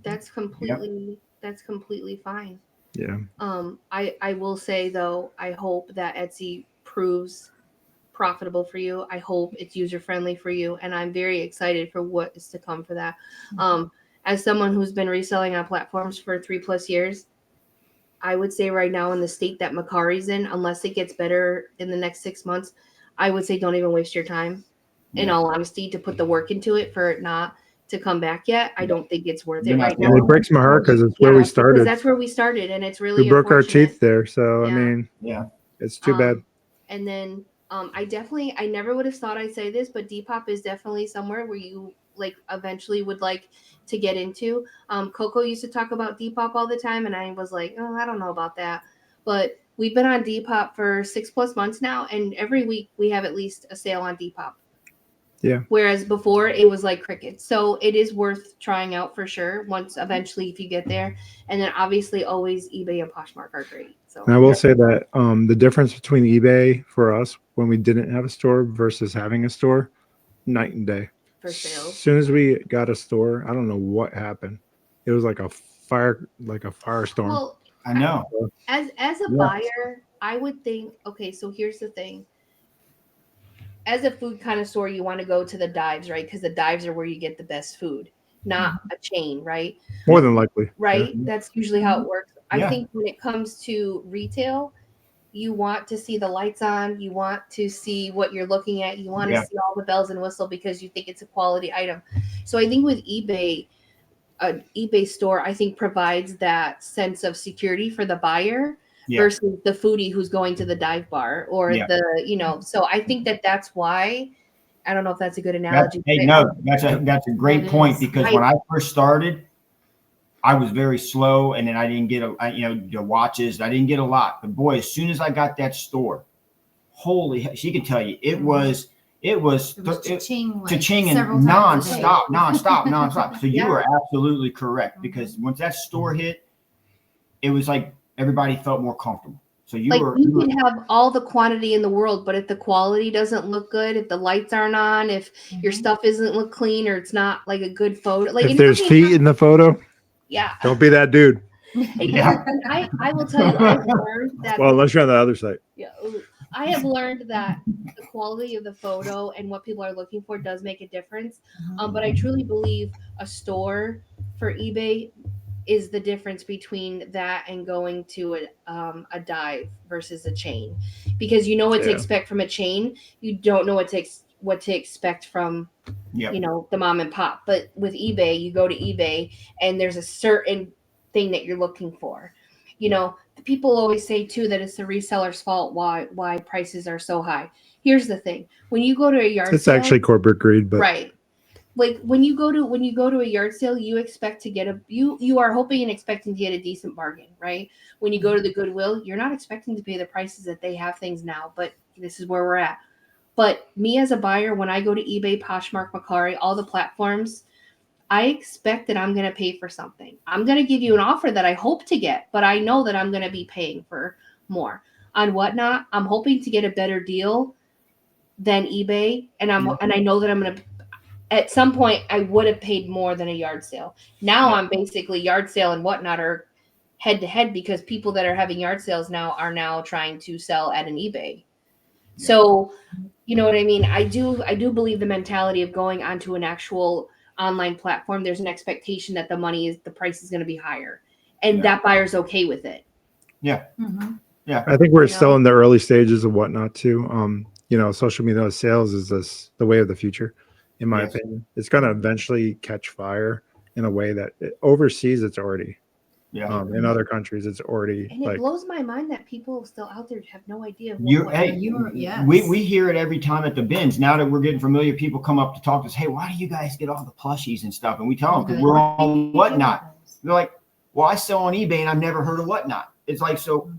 that's completely fine. Yeah. I will say though, I hope that Etsy proves profitable for you. I hope it's user friendly for you, and I'm very excited for what is to come for that. As someone who's been reselling on platforms for 3+ years, I would say right now, in the state that Macari's in, unless it gets better in the next 6 months, I would say don't even waste your time. In all honesty, to put the work into it for it not to come back yet, I don't think it's worth it right now. It breaks my heart because it's where we started. That's where we started, and it's really we broke our teeth there. So I mean, it's too bad. And then I never would have thought I'd say this, but Depop is definitely somewhere where you eventually would like to get into. Coco used to talk about Depop all the time, and I was like, oh, I don't know about that. But we've been on Depop for 6+ months now, and every week we have at least a sale on Depop. Yeah. Whereas before it was like crickets. So it is worth trying out for sure. Once eventually, if you get there, and then obviously always eBay and Poshmark are great. So and I will say that the difference between eBay for us when we didn't have a store versus having a store, night and day. For sales. As soon as we got a store, I don't know what happened. It was like a firestorm. Well, I know. As a buyer, I would think, okay, so here's the thing. As a food connoisseur, you want to go to the dives, right? Because the dives are where you get the best food, not a chain, right? More than likely. Right? Yeah. That's usually how it works. I think when it comes to retail, you want to see the lights on. You want to see what you're looking at. You want to see all the bells and whistle because you think it's a quality item. So I think with eBay, an eBay store, I think provides that sense of security for the buyer versus the foodie who's going to the dive bar or so I think that's why. I don't know if that's a good analogy. That's a great point, because when I first started, I was very slow, and then I didn't get the watches. I didn't get a lot, but boy, as soon as I got that store, she could tell you it was cha-ching and nonstop. So you were absolutely correct, because once that store hit, it was like everybody felt more comfortable. So you can have all the quantity in the world, but if the quality doesn't look good, if the lights aren't on, if your stuff isn't look clean, or it's not like a good photo, like if there's feet in the photo, don't be that dude. I will tell you, I've learned that. Well, unless you're on the other side. Yeah, I have learned that the quality of the photo and what people are looking for does make a difference. But I truly believe a store for eBay is the difference between that and going to a dive versus a chain, because you know what to expect from a chain. You don't know what to expect from the mom and pop. But with eBay, you go to eBay and there's a certain thing that you're looking for. The people always say too that it's the reseller's fault why prices are so high. Here's the thing: when you go to a yard sale, actually corporate greed, but right. Like when you go to a yard sale, you expect to get you are hoping and expecting to get a decent bargain, right? When you go to the Goodwill, you're not expecting to pay the prices that they have things now, but this is where we're at. But me as a buyer, when I go to eBay, Poshmark, Mercari, all the platforms, I expect that I'm going to pay for something. I'm going to give you an offer that I hope to get, but I know that I'm going to be paying for more. On Whatnot, I'm hoping to get a better deal than eBay, and I know that I'm going to. At some point, I would have paid more than a yard sale. Now I'm basically yard sale and Whatnot are head to head, because people that are having yard sales now are now trying to sell at an eBay. Yeah. So, you know what I mean? I do believe the mentality of going onto an actual online platform, there's an expectation that the price is going to be higher, and that buyer's okay with it. Yeah. Mm-hmm. Yeah. I think we're still in the early stages of Whatnot too. Social media sales is the way of the future. In my opinion, it's going to eventually catch fire in a way that overseas it's already. In other countries, it's already. And it blows my mind that people still out there have no idea. We hear it every time at the bins. Now that we're getting familiar, people come up to talk to us. Hey, why do you guys get all the plushies and stuff? And we tell them because we're on Whatnot. They're like, well, I sell on eBay and I've never heard of Whatnot. It's like so.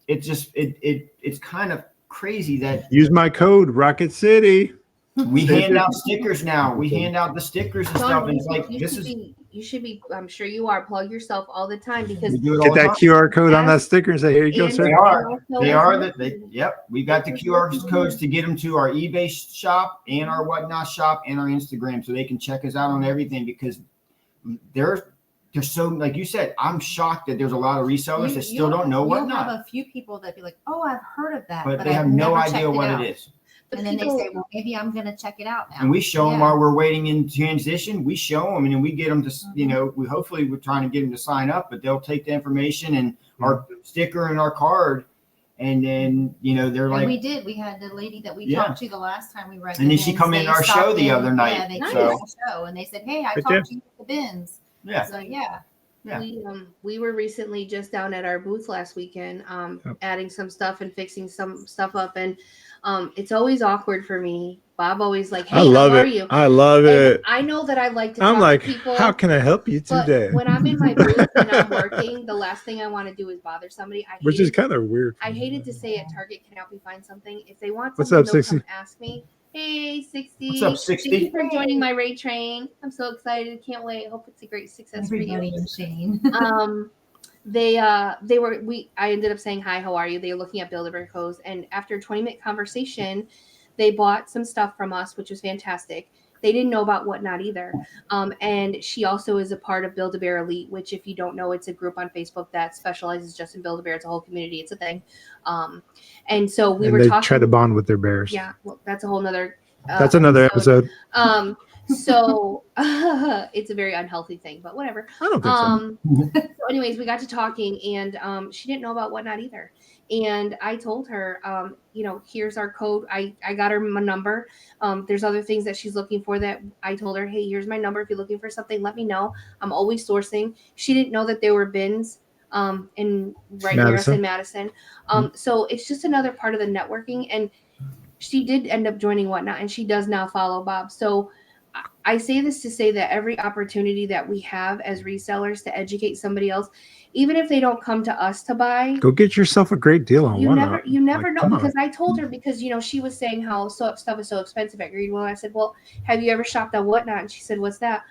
It's just it's kind of crazy that use my code Rocket City. We hand out stickers now. We hand out the stickers and stuff. And it's like, you should be, I'm sure you are, plug yourself all the time, because get that QR code on that sticker and say, here you go, sir. Yep. We got the QR codes to get them to our eBay shop and our Whatnot shop and our Instagram, so they can check us out on everything, because there's so, like you said, I'm shocked that there's a lot of resellers that still don't know Whatnot. You'll have a few people that be like, oh, I've heard of that, but they have no idea what it is. And then they say, well, maybe I'm going to check it out now. And we show them while we're waiting in transition. We show them, and then we get them to, we're trying to get them to sign up, but they'll take the information and our sticker and our card. And then, they're like. And we had the lady that we talked to the last time we read. And then she come in our show the other night. Yeah, they came to the show and they said, hey, I talked to you at the bins. Yeah. So, yeah. We were recently just down at our booth last weekend, adding some stuff and fixing some stuff up, and it's always awkward for me. Bob always like, hey, how are you? I love it. I know that I like to talk to people. How can I help you today? When I'm in my booth and I'm working, the last thing I want to do is bother somebody. Which is kind of weird. I hated to say at Target, can I help you find something? If they want something, they'll come ask me. Hey, 60. What's up, 60? Thank you for joining my raid train. I'm so excited. Can't wait. Hope it's a great success for you. And Shane. I ended up saying, hi, how are you? They were looking at Build-A-Bear codes. And after a 20-minute conversation, they bought some stuff from us, which was fantastic. They didn't know about Whatnot either. And she also is a part of Build-A-Bear Elite, which, if you don't know, it's a group on Facebook that specializes just in Build-A-Bear. It's a whole community. It's a thing. And so we were talking. They try to bond with their bears. Yeah, well, that's a whole nother. That's another episode. So it's a very unhealthy thing, but whatever. I don't think so. So anyways, we got to talking, and she didn't know about Whatnot either. And I told her, here's our code. I got her my number. There's other things that she's looking for that I told her, hey, here's my number. If you're looking for something, let me know. I'm always sourcing. She didn't know that there were bins near us in Madison. So it's just another part of the networking. And she did end up joining Whatnot, and she does now follow Bob. So I say this to say that every opportunity that we have as resellers to educate somebody else, even if they don't come to us to buy, go get yourself a great deal on Whatnot. You never know, because I told her, because she was saying how stuff is so expensive at Greenwell. I said, well, have you ever shopped on Whatnot? And she said, what's that?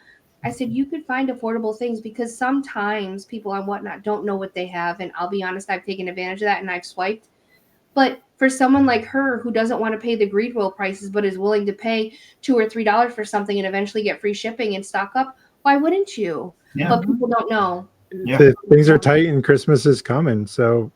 I said, you could find affordable things, because sometimes people on Whatnot don't know what they have. And I'll be honest, I've taken advantage of that and I've swiped. But for someone like her who doesn't want to pay the Greenwell prices, but is willing to pay $2 or $3 for something and eventually get free shipping and stock up, why wouldn't you? Yeah. But people don't know. Yeah. Things are tight and Christmas is coming. So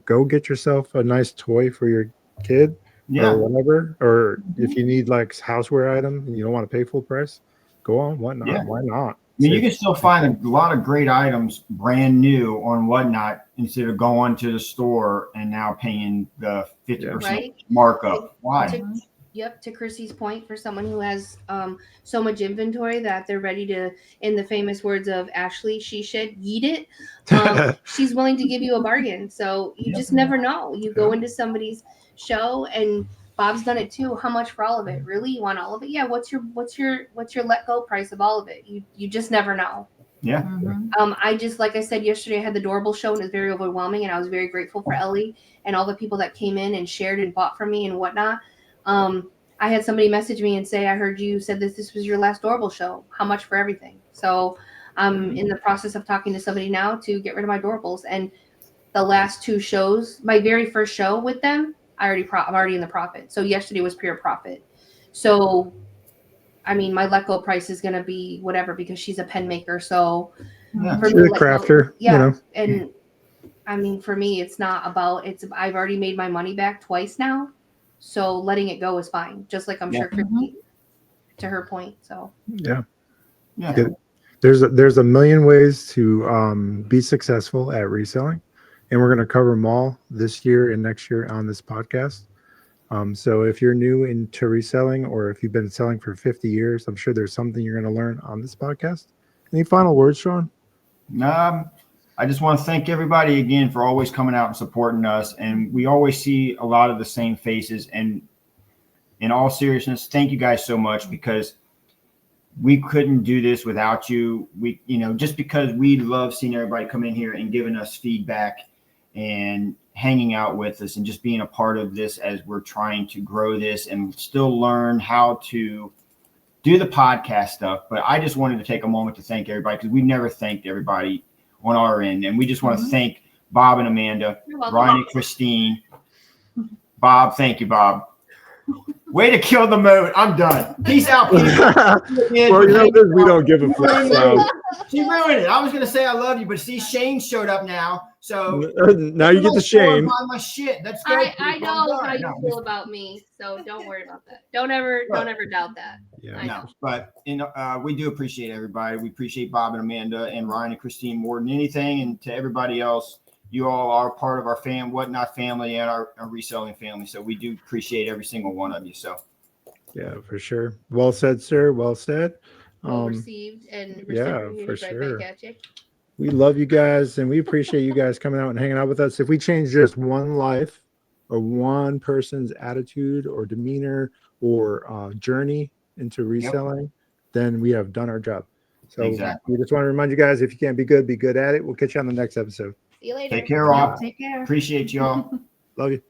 go get yourself a nice toy for your kid or whatever. Or if you need like houseware item and you don't want to pay full price, go on Whatnot. Yeah. Why not? mean, you can still find a lot of great items brand new on Whatnot instead of going to the store and now paying the 50% Right. markup. Why? To Chrissy's point, for someone who has so much inventory that they're ready to, in the famous words of Ashley, she should yeet it. She's willing to give you a bargain. So you just never know. You go into somebody's show, and Bob's done it too. How much for all of it? Really? You want all of it? Yeah. What's your let go price of all of it? You just never know. Yeah. I just, like I said yesterday, I had the Doorbell show, and it was very overwhelming, and I was very grateful for Ellie and all the people that came in and shared and bought from me and whatnot. I had somebody message me and say, I heard you said this was your last Doorbell show. How much for everything? So I'm in the process of talking to somebody now to get rid of my Doorbells. And the last 2 shows, my very first show with them, I'm already in the profit. So yesterday was pure profit. So I mean, my let go price is going to be whatever, because she's a pen maker. So for me, a crafter, And I mean, for me, it's not about, I've already made my money back twice now. So letting it go is fine. Just like I'm sure Christy, to her point. So yeah. There's a million ways to be successful at reselling, and we're going to cover them all this year and next year on this podcast. So if you're new into reselling, or if you've been selling for 50 years, I'm sure there's something you're going to learn on this podcast. Any final words, Sean? I just want to thank everybody again for always coming out and supporting us. And we always see a lot of the same faces. And in all seriousness, thank you guys so much, because we couldn't do this without you. We, just because we love seeing everybody come in here and giving us feedback and hanging out with us and just being a part of this as we're trying to grow this and still learn how to do the podcast stuff. But I just wanted to take a moment to thank everybody, because we've never thanked everybody on our end. And we just want to thank Bob and Amanda, Ryan and Christine. Bob, thank you, Bob. Way to kill the mood. I'm done. Peace out, people. Well, we don't give a fuck. So. She ruined it. I was going to say I love you, but see, Shane showed up now. So now you get the Shane. My shit. Let's go. I know how you feel about me, so don't worry about that. Don't ever doubt that. Yeah. No, but we do appreciate everybody. We appreciate Bob and Amanda and Ryan and Christine more than anything. And to everybody else, you all are part of our Whatnot family and our reselling family. So we do appreciate every single one of you. So yeah, for sure. Well said, sir. Well said. Well received and for sure. We love you guys, and we appreciate you guys coming out and hanging out with us. If we change just one life or one person's attitude or demeanor or journey into reselling, then we have done our job. So we just want to remind you guys, if you can't be good at it. We'll catch you on the next episode. See you later. Take care, all. Take care. Appreciate you all. Love you.